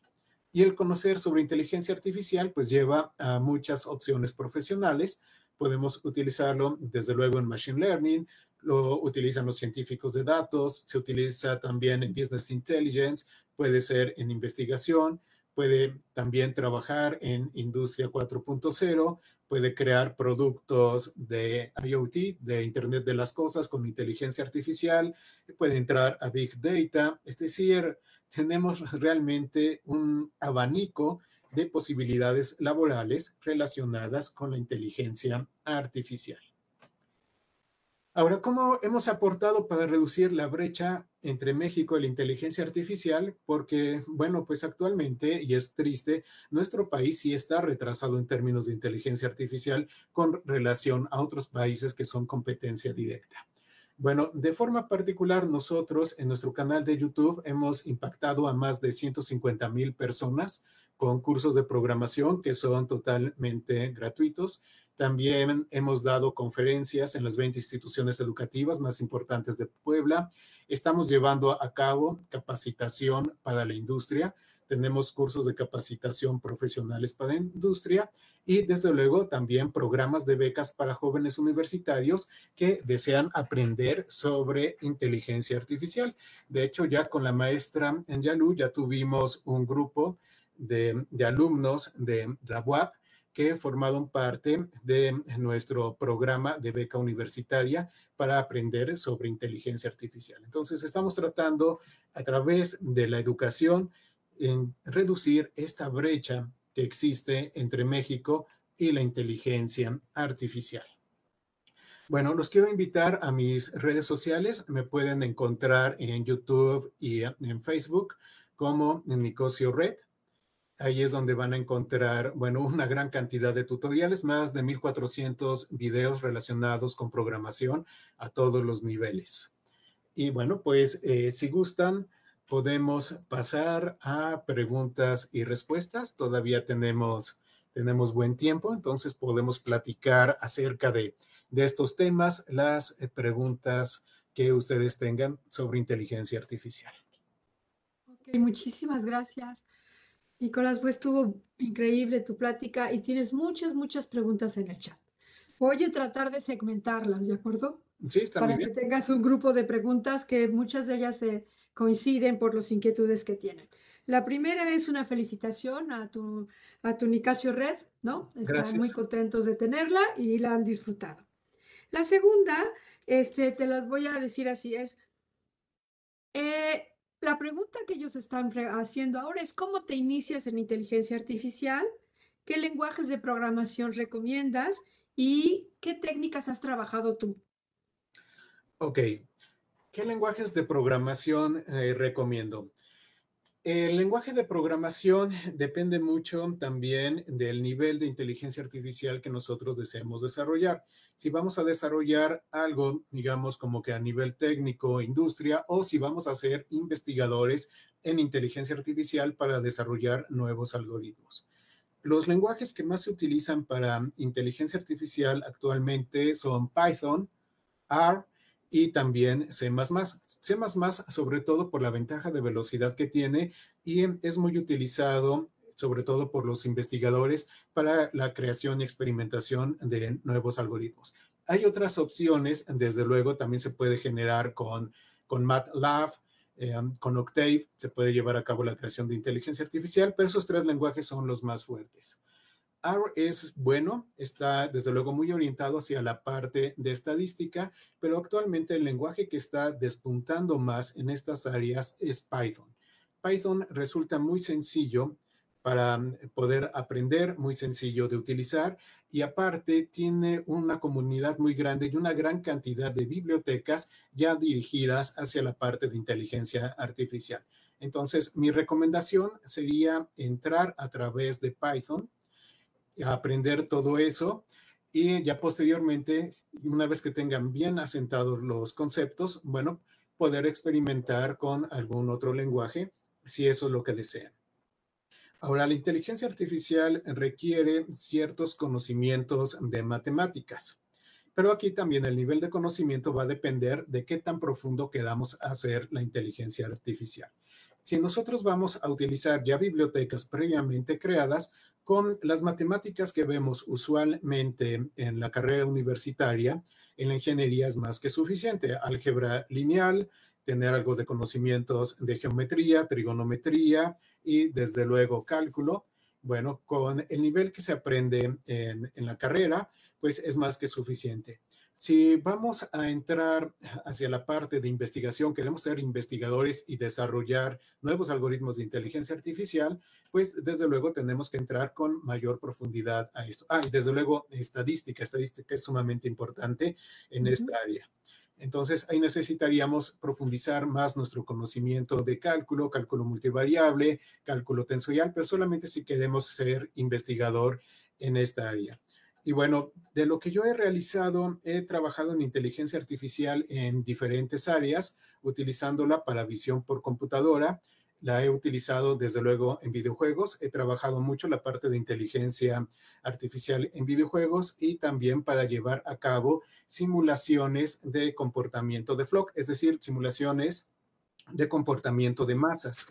Y el conocer sobre inteligencia artificial pues lleva a muchas opciones profesionales. Podemos utilizarlo desde luego en Machine Learning, lo utilizan los científicos de datos, se utiliza también en Business Intelligence, puede ser en investigación, puede también trabajar en Industria 4.0, puede crear productos de IoT, de Internet de las Cosas con inteligencia artificial, puede entrar a Big Data, es decir, tenemos realmente un abanico de posibilidades laborales relacionadas con la inteligencia artificial. Ahora, ¿cómo hemos aportado para reducir la brecha entre México y la inteligencia artificial? Porque, bueno, pues actualmente, y es triste, nuestro país sí está retrasado en términos de inteligencia artificial con relación a otros países que son competencia directa. Bueno, de forma particular, nosotros en nuestro canal de YouTube hemos impactado a más de 150,000 personas con cursos de programación que son totalmente gratuitos. También hemos dado conferencias en las 20 instituciones educativas más importantes de Puebla. Estamos llevando a cabo capacitación para la industria. tenemos cursos de capacitación profesionales para industria y desde luego también programas de becas para jóvenes universitarios que desean aprender sobre inteligencia artificial. De hecho, ya con la maestra en Yalu ya tuvimos un grupo de alumnos de la UAP que formaron parte de nuestro programa de beca universitaria para aprender sobre inteligencia artificial. Entonces, estamos tratando a través de la educación en reducir esta brecha que existe entre México y la inteligencia artificial. Bueno, los quiero invitar a mis redes sociales. Me pueden encontrar en YouTube y en Facebook como Nicosio Red. Ahí es donde van a encontrar, bueno, una gran cantidad de tutoriales, más de 1400 videos relacionados con programación a todos los niveles. Y bueno, pues si gustan, podemos pasar a preguntas y respuestas. Todavía tenemos buen tiempo, entonces podemos platicar acerca de estos temas, las preguntas que ustedes tengan sobre inteligencia artificial. Ok, muchísimas gracias. Nicolás, pues estuvo increíble tu plática y tienes muchas, muchas preguntas en el chat. Voy a tratar de segmentarlas, ¿de acuerdo? Sí, está muy Para que bien. tengas un grupo de preguntas que muchas de ellas se coinciden por las inquietudes que tienen. La primera es una felicitación a tu Nicasio Red, ¿no? Están muy Gracias. contentos de tenerla y la han disfrutado. La segunda, te las voy a decir así, es, eh, la pregunta que ellos están haciendo ahora es ¿cómo te inicias en inteligencia artificial? ¿Qué lenguajes de programación recomiendas? ¿Y qué técnicas has trabajado tú? Ok. ¿Qué lenguajes de programación recomiendo? El lenguaje de programación depende mucho también del nivel de inteligencia artificial que nosotros deseemos desarrollar. Si vamos a desarrollar algo, digamos, como que a nivel técnico, industria, o si vamos a ser investigadores en inteligencia artificial para desarrollar nuevos algoritmos. Los lenguajes que más se utilizan para inteligencia artificial actualmente son Python, R y también C++. C++, sobre todo por la ventaja de velocidad que tiene y es muy utilizado sobre todo por los investigadores para la creación y experimentación de nuevos algoritmos. Hay otras opciones, desde luego también se puede generar con MATLAB, con Octave, se puede llevar a cabo la creación de inteligencia artificial, pero esos tres lenguajes son los más fuertes. R es bueno, está desde luego muy orientado hacia la parte de estadística, pero actualmente el lenguaje que está despuntando más en estas áreas es Python. Python resulta muy sencillo para poder aprender, muy sencillo de utilizar y aparte tiene una comunidad muy grande y una gran cantidad de bibliotecas ya dirigidas hacia la parte de inteligencia artificial. Entonces, mi recomendación sería entrar a través de Python, a aprender todo eso y ya posteriormente, una vez que tengan bien asentados los conceptos, bueno, poder experimentar con algún otro lenguaje si eso es lo que desean. Ahora, la inteligencia artificial requiere ciertos conocimientos de matemáticas, pero aquí también el nivel de conocimiento va a depender de qué tan profundo queramos hacer la inteligencia artificial. Si nosotros vamos a utilizar ya bibliotecas previamente creadas, con las matemáticas que vemos usualmente en la carrera universitaria, en la ingeniería es más que suficiente. Álgebra lineal, tener algo de conocimientos de geometría, trigonometría y desde luego cálculo. Bueno, con el nivel que se aprende en la carrera, pues es más que suficiente. Si vamos a entrar hacia la parte de investigación, queremos ser investigadores y desarrollar nuevos algoritmos de inteligencia artificial, pues desde luego tenemos que entrar con mayor profundidad a esto. Y desde luego estadística es sumamente importante en esta área. Entonces, ahí necesitaríamos profundizar más nuestro conocimiento de cálculo, cálculo multivariable, cálculo tensorial, pero solamente si queremos ser investigador en esta área. Y bueno, de lo que yo he realizado, he trabajado en inteligencia artificial en diferentes áreas, utilizándola para visión por computadora. La he utilizado desde luego en videojuegos. He trabajado mucho la parte de inteligencia artificial en videojuegos y también para llevar a cabo simulaciones de comportamiento de flock, es decir, simulaciones de comportamiento de masas.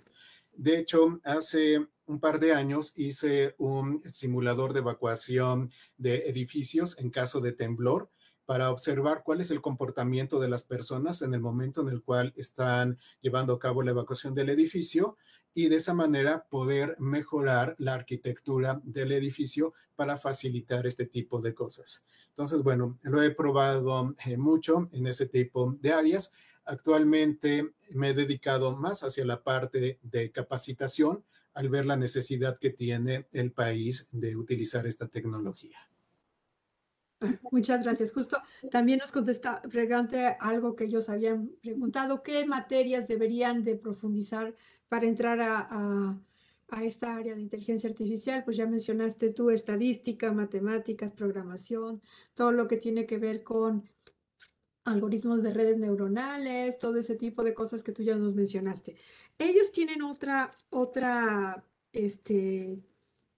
De hecho, hace un par de años hice un simulador de evacuación de edificios en caso de temblor para observar cuál es el comportamiento de las personas en el momento en el cual están llevando a cabo la evacuación del edificio y de esa manera poder mejorar la arquitectura del edificio para facilitar este tipo de cosas. Entonces, bueno, lo he probado mucho en ese tipo de áreas. Actualmente me he dedicado más hacia la parte de capacitación al ver la necesidad que tiene el país de utilizar esta tecnología. Muchas gracias. Justo también nos contesta pregunté algo que ellos habían preguntado, ¿qué materias deberían de profundizar para entrar a esta área de inteligencia artificial? Pues ya mencionaste tú estadística, matemáticas, programación, todo lo que tiene que ver con algoritmos de redes neuronales, todo ese tipo de cosas que tú ya nos mencionaste. Ellos tienen otra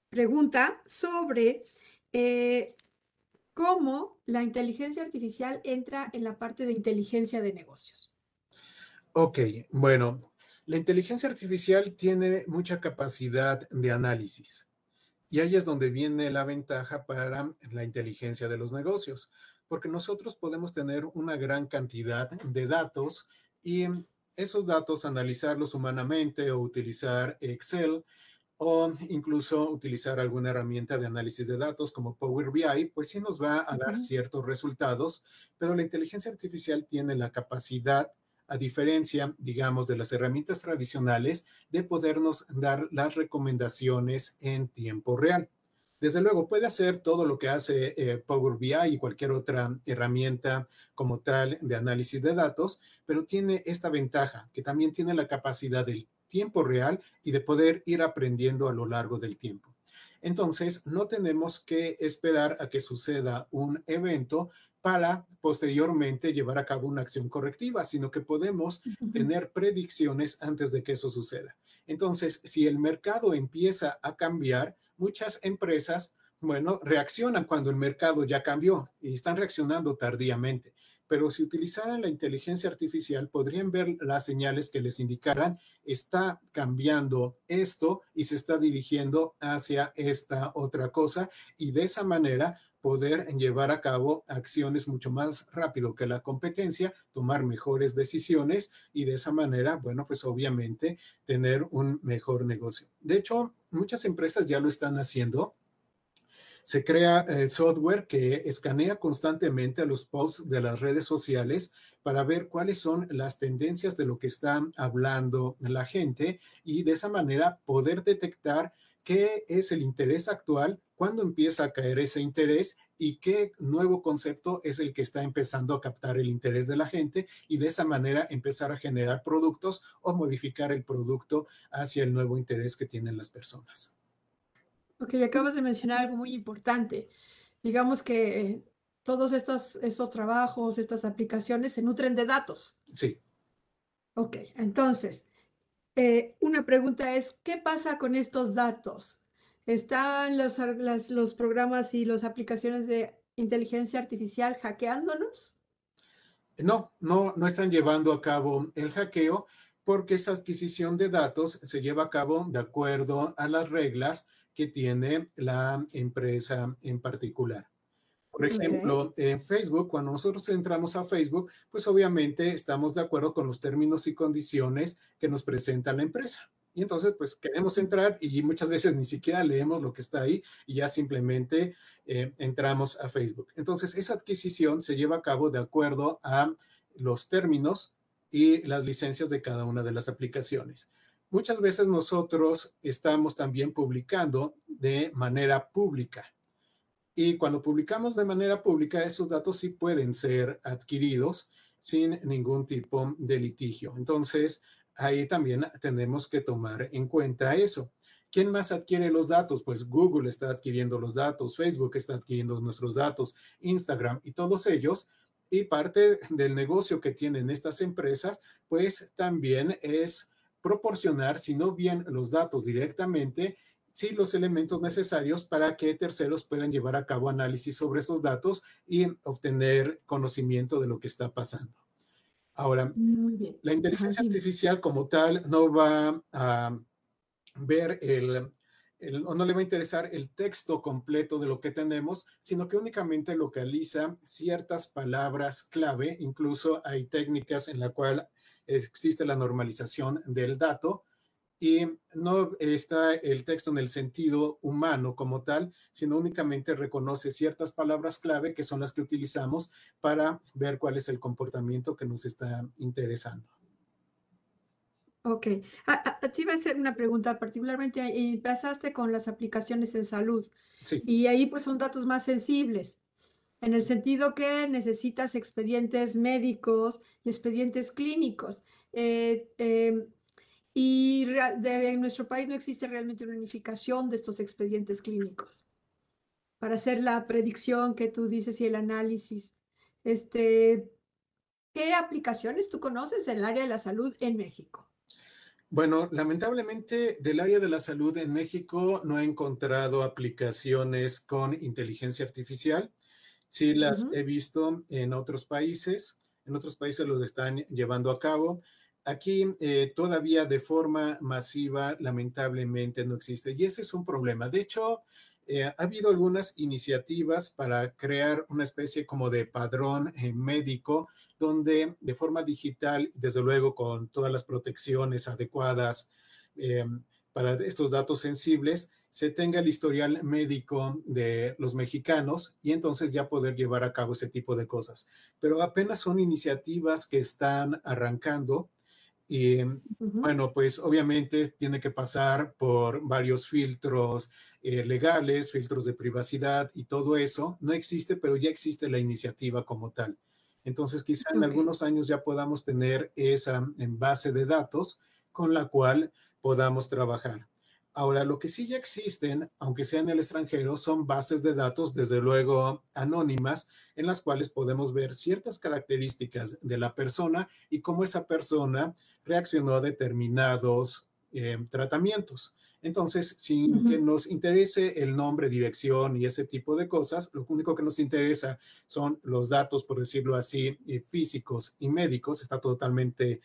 pregunta sobre eh, cómo la inteligencia artificial entra en la parte de inteligencia de negocios. Ok, bueno, la inteligencia artificial tiene mucha capacidad de análisis y ahí es donde viene la ventaja para la inteligencia de los negocios, porque nosotros podemos tener una gran cantidad de datos y esos datos analizarlos humanamente o utilizar Excel o incluso utilizar alguna herramienta de análisis de datos como Power BI, pues sí nos va a dar ciertos resultados, pero la inteligencia artificial tiene la capacidad, a diferencia, digamos, de las herramientas tradicionales, de podernos dar las recomendaciones en tiempo real. Desde luego, puede hacer todo lo que hace Power BI y cualquier otra herramienta como tal de análisis de datos, pero tiene esta ventaja, que también tiene la capacidad del tiempo real y de poder ir aprendiendo a lo largo del tiempo. Entonces, no tenemos que esperar a que suceda un evento para posteriormente llevar a cabo una acción correctiva, sino que podemos tener predicciones antes de que eso suceda. Entonces, si el mercado empieza a cambiar, muchas empresas, bueno, reaccionan cuando el mercado ya cambió y están reaccionando tardíamente. Pero si utilizaran la inteligencia artificial, podrían ver las señales que les indicaran está cambiando esto y se está dirigiendo hacia esta otra cosa y de esa manera poder llevar a cabo acciones mucho más rápido que la competencia, tomar mejores decisiones y de esa manera, bueno, pues obviamente tener un mejor negocio. De hecho, muchas empresas ya lo están haciendo. Se crea software que escanea constantemente los posts de las redes sociales para ver cuáles son las tendencias de lo que está hablando la gente y de esa manera poder detectar qué es el interés actual, cuándo empieza a caer ese interés y qué nuevo concepto es el que está empezando a captar el interés de la gente y de esa manera empezar a generar productos o modificar el producto hacia el nuevo interés que tienen las personas. Ok, acabas de mencionar algo muy importante. Digamos que todos estos trabajos, estas aplicaciones se nutren de datos. Sí. Ok, entonces, una pregunta es, ¿qué pasa con estos datos? ¿Están los programas y las aplicaciones de inteligencia artificial hackeándonos? No están llevando a cabo el hackeo porque esa adquisición de datos se lleva a cabo de acuerdo a las reglas que tiene la empresa en particular. Por Ok. ejemplo, en Facebook, cuando nosotros entramos a Facebook, pues obviamente estamos de acuerdo con los términos y condiciones que nos presenta la empresa. Y entonces, pues queremos entrar y muchas veces ni siquiera leemos lo que está ahí y ya simplemente entramos a Facebook. Entonces, esa adquisición se lleva a cabo de acuerdo a los términos y las licencias de cada una de las aplicaciones. Muchas veces nosotros estamos también publicando de manera pública. Y cuando publicamos de manera pública, esos datos sí pueden ser adquiridos sin ningún tipo de litigio. Entonces, ahí también tenemos que tomar en cuenta eso. ¿Quién más adquiere los datos? Pues Google está adquiriendo los datos, Facebook está adquiriendo nuestros datos, Instagram y todos ellos. Y parte del negocio que tienen estas empresas, pues también es proporcionar, si no bien los datos directamente, sí los elementos necesarios para que terceros puedan llevar a cabo análisis sobre esos datos y obtener conocimiento de lo que está pasando. Ahora, Muy bien. la Ajá, inteligencia dime. artificial como tal no va a ver o no le va a interesar el texto completo de lo que tenemos, sino que únicamente localiza ciertas palabras clave. Incluso hay técnicas en la cual existe la normalización del dato y no está el texto en el sentido humano como tal, sino únicamente reconoce ciertas palabras clave que son las que utilizamos para ver cuál es el comportamiento que nos está interesando. Ok. Te iba a hacer una pregunta, particularmente empezaste con las aplicaciones en salud Sí. y ahí pues son datos más sensibles, en el sentido que necesitas expedientes médicos y expedientes clínicos. Eh, em, en nuestro país no existe realmente una unificación de estos expedientes clínicos para hacer la predicción que tú dices y el análisis. Este, ¿Qué aplicaciones tú conoces en el área de la salud en México? Bueno, lamentablemente del área de la salud en México no he encontrado aplicaciones con inteligencia artificial. Sí las Ujú. he visto en otros países los están llevando a cabo. Aquí todavía de forma masiva, lamentablemente no existe y ese es un problema. De hecho, ha habido algunas iniciativas para crear una especie como de padrón médico donde de forma digital, desde luego con todas las protecciones adecuadas eh, para estos datos sensibles, se tenga el historial médico de los mexicanos y entonces ya poder llevar a cabo ese tipo de cosas. Pero apenas son iniciativas que están arrancando y Ujú. bueno, pues obviamente tiene que pasar por varios filtros legales, filtros de privacidad y todo eso. No existe, pero ya existe la iniciativa como tal. Entonces, quizá en Ok. algunos años ya podamos tener esa en base de datos con la cual podamos trabajar. Ahora, lo que sí ya existen, aunque sea en el extranjero, son bases de datos, desde luego anónimas, en las cuales podemos ver ciertas características de la persona y cómo esa persona reaccionó a determinados tratamientos. Entonces, sin que Ujú. nos interese el nombre, dirección y ese tipo de cosas, lo único que nos interesa son los datos, por decirlo así, físicos y médicos. Está totalmente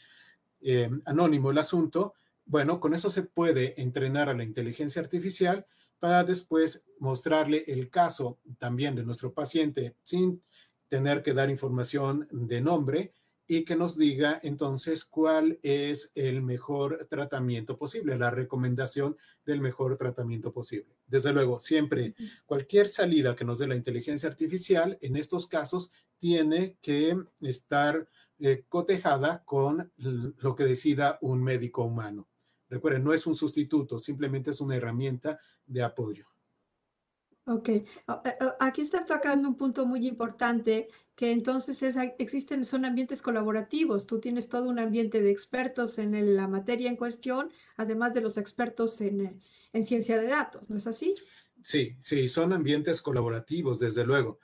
anónimo el asunto. Bueno, con eso se puede entrenar a la inteligencia artificial para después mostrarle el caso también de nuestro paciente sin tener que dar información de nombre y que nos diga entonces cuál es el mejor tratamiento posible, la recomendación del mejor tratamiento posible. Desde luego, siempre cualquier salida que nos dé la inteligencia artificial, en estos casos, tiene que estar cotejada con lo que decida un médico humano. Recuerden, no es un sustituto, simplemente es una herramienta de apoyo. Ok. Aquí está tocando un punto muy importante, que entonces son ambientes colaborativos. Tú tienes todo un ambiente de expertos en la materia en cuestión, además de los expertos en ciencia de datos, ¿no es así? Sí, sí, son ambientes colaborativos, desde luego.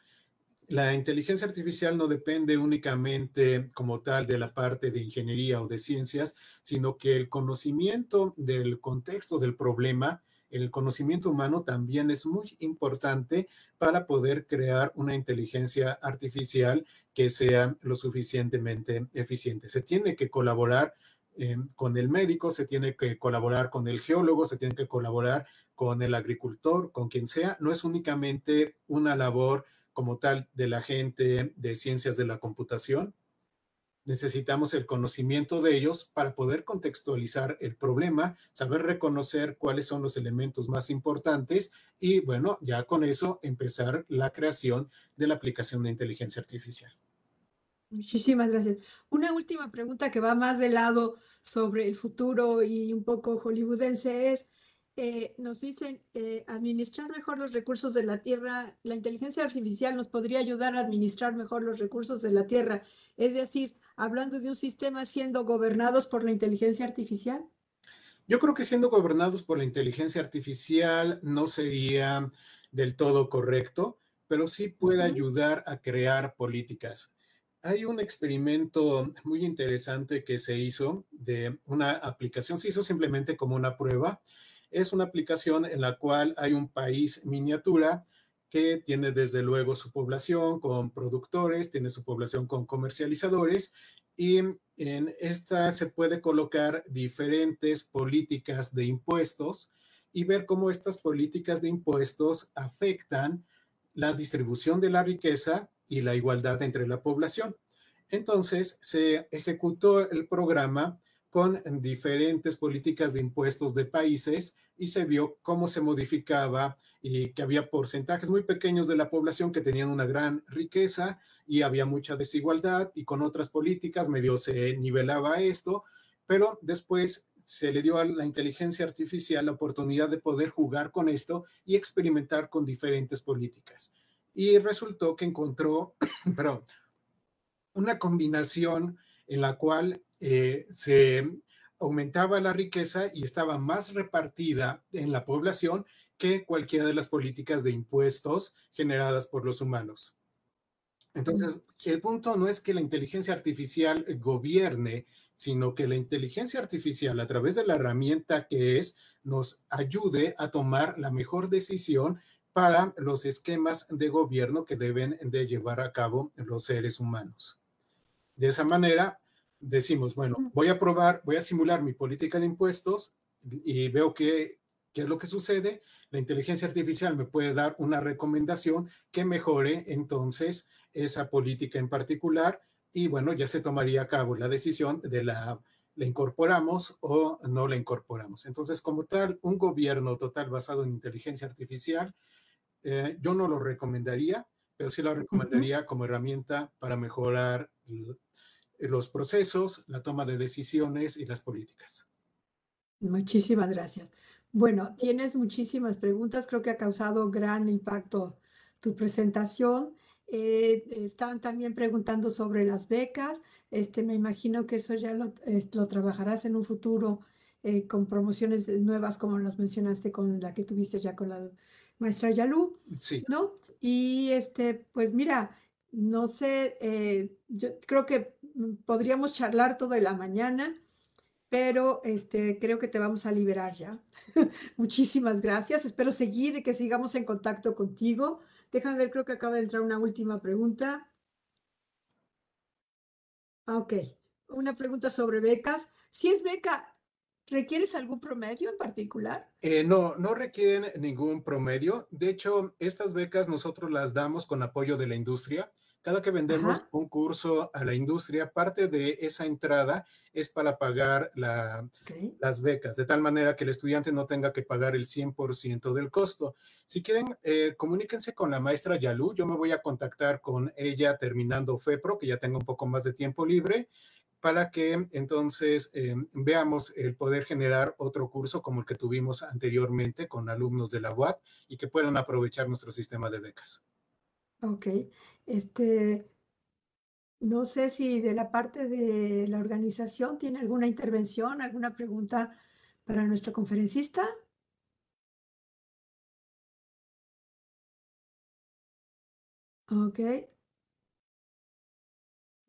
La inteligencia artificial no depende únicamente como tal de la parte de ingeniería o de ciencias, sino que el conocimiento del contexto del problema, el conocimiento humano también es muy importante para poder crear una inteligencia artificial que sea lo suficientemente eficiente. Se tiene que colaborar con el médico, se tiene que colaborar con el geólogo, se tiene que colaborar con el agricultor, con quien sea. No es únicamente una labor como tal de la gente de ciencias de la computación. Necesitamos el conocimiento de ellos para poder contextualizar el problema, saber reconocer cuáles son los elementos más importantes y, bueno, ya con eso empezar la creación de la aplicación de inteligencia artificial. Muchísimas gracias. Una última pregunta que va más del lado sobre el futuro y un poco hollywoodense es, nos dicen, administrar mejor los recursos de la tierra, la inteligencia artificial nos podría ayudar a administrar mejor los recursos de la tierra. Es decir, hablando de un sistema siendo gobernados por la inteligencia artificial. Yo creo que siendo gobernados por la inteligencia artificial no sería del todo correcto, pero sí puede Ujú. ayudar a crear políticas. Hay un experimento muy interesante que se hizo de una aplicación, se hizo simplemente como una prueba. Es una aplicación en la cual hay un país miniatura que tiene desde luego su población con productores, tiene su población con comercializadores, y en esta se puede colocar diferentes políticas de impuestos y ver cómo estas políticas de impuestos afectan la distribución de la riqueza y la igualdad entre la población. Entonces, se ejecutó el programa con diferentes políticas de impuestos de países y se vio cómo se modificaba y que había porcentajes muy pequeños de la población que tenían una gran riqueza y había mucha desigualdad, y con otras políticas medio se nivelaba esto, pero después se le dio a la inteligencia artificial la oportunidad de poder jugar con esto y experimentar con diferentes políticas. Y resultó que encontró, perdón, una combinación en la cual se aumentaba la riqueza y estaba más repartida en la población que cualquiera de las políticas de impuestos generadas por los humanos. Mm. Entonces, el punto no es que la inteligencia artificial gobierne, sino que la inteligencia artificial, a través de la herramienta que es, nos ayude a tomar la mejor decisión para los esquemas de gobierno que deben de llevar a cabo los seres humanos. De esa manera, decimos, bueno, voy a probar, voy a simular mi política de impuestos y veo qué es lo que sucede. La inteligencia artificial me puede dar una recomendación que mejore entonces esa política en particular, y bueno, ya se tomaría a cabo la decisión de la incorporamos o no la incorporamos. Entonces, como tal, un gobierno total basado en inteligencia artificial, yo no lo recomendaría, pero sí lo Ujú. recomendaría como herramienta para mejorar los procesos, la toma de decisiones y las políticas. Muchísimas gracias. Bueno, tienes muchísimas preguntas. Creo que ha causado gran impacto tu presentación. Estaban también preguntando sobre las becas. Me imagino que eso ya lo trabajarás en un futuro con promociones nuevas, como nos mencionaste con la que tuviste ya con la maestra Yalú, Sí, ¿no? Y pues mira, no sé, yo creo que podríamos charlar toda la mañana, pero creo que te vamos a liberar ya. Muchísimas gracias. Espero seguir y que sigamos en contacto contigo. Déjame ver, creo que acaba de entrar una última pregunta. Ok, una pregunta sobre becas. Si es beca, ¿requieres algún promedio en particular? no, no requieren ningún promedio. De hecho, estas becas nosotros las damos con apoyo de la industria. Cada que vendemos Ajá, un curso a la industria, parte de esa entrada es para pagar ok. las becas, de tal manera que el estudiante no tenga que pagar el 100% del costo. Si quieren, comuníquense con la maestra Yalú. Yo me voy a contactar con ella terminando FEPRO, que ya tengo un poco más de tiempo libre, para que entonces veamos el poder generar otro curso como el que tuvimos anteriormente con alumnos de la UAP y que puedan aprovechar nuestro sistema de becas. Ok. Este, no sé si de la parte de la organización tiene alguna intervención, alguna pregunta para nuestro conferencista. Ok.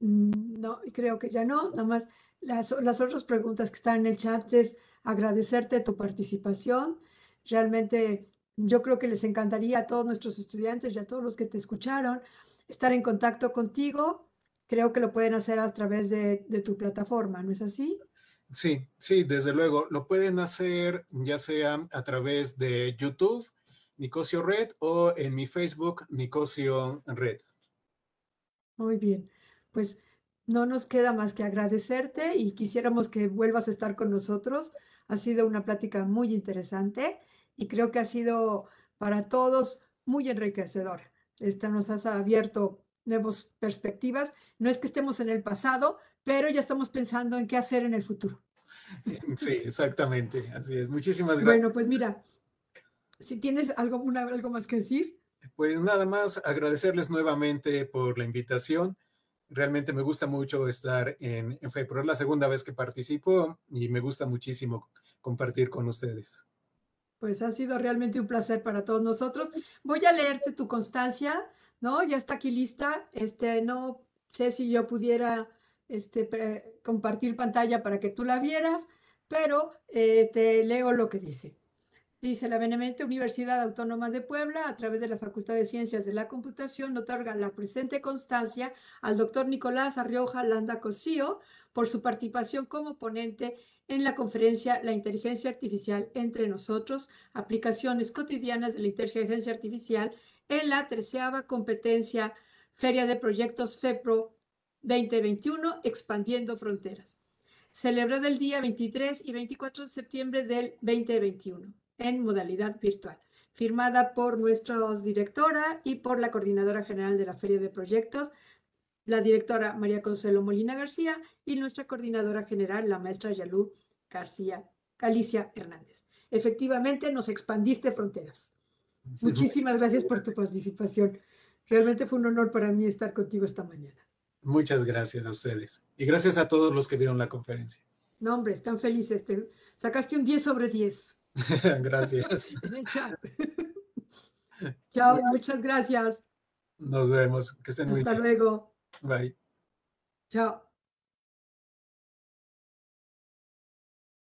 No, creo que ya no. Nada más las otras preguntas que están en el chat es agradecerte tu participación. Realmente yo creo que les encantaría a todos nuestros estudiantes y a todos los que te escucharon estar en contacto contigo. Creo que lo pueden hacer a través de tu plataforma, ¿no es así? Sí, sí, desde luego. Lo pueden hacer ya sea a través de YouTube, Nicosio Red, o en mi Facebook, Nicosio Red. Muy bien. Pues no nos queda más que agradecerte y quisiéramos que vuelvas a estar con nosotros. Ha sido una plática muy interesante y creo que ha sido para todos muy enriquecedora. Esta nos has abierto nuevas perspectivas. No es que estemos en el pasado, pero ya estamos pensando en qué hacer en el futuro. Sí, exactamente. Así es. Muchísimas gracias. Bueno, pues mira, si tienes algo más que decir. Pues nada más agradecerles nuevamente por la invitación. Realmente me gusta mucho estar en FEPRO. Es la segunda vez que participo y me gusta muchísimo compartir con ustedes. Pues ha sido realmente un placer para todos nosotros. Voy a leerte tu constancia, ¿no? Ya está aquí lista. No sé si yo pudiera compartir pantalla para que tú la vieras, pero te leo lo que dice. Dice, la Benemérita Universidad Autónoma de Puebla, a través de la Facultad de Ciencias de la Computación, otorga la presente constancia al doctor Nicolás Arrioja Landa Cosío por su participación como ponente en la conferencia La inteligencia artificial entre nosotros, aplicaciones cotidianas de la inteligencia artificial en la 13ª competencia Feria de Proyectos FEPRO 2021, Expandiendo Fronteras, celebrada el día 23 y 24 de septiembre del 2021 en modalidad virtual, firmada por nuestra directora y por la coordinadora general de la Feria de Proyectos, la directora María Consuelo Molina García, y nuestra coordinadora general, la maestra Yalú García Galicia Hernández. Efectivamente, nos expandiste fronteras. Muchísimas gracias por tu participación. Realmente fue un honor para mí estar contigo esta mañana. Muchas gracias a ustedes. Y gracias a todos los que vieron la conferencia. No, hombre, están felices. Sacaste un 10 sobre 10. Gracias. En el chat. Chao, muchas gracias. Nos vemos. Que estén muy Hasta bien. luego. Bye. Chao.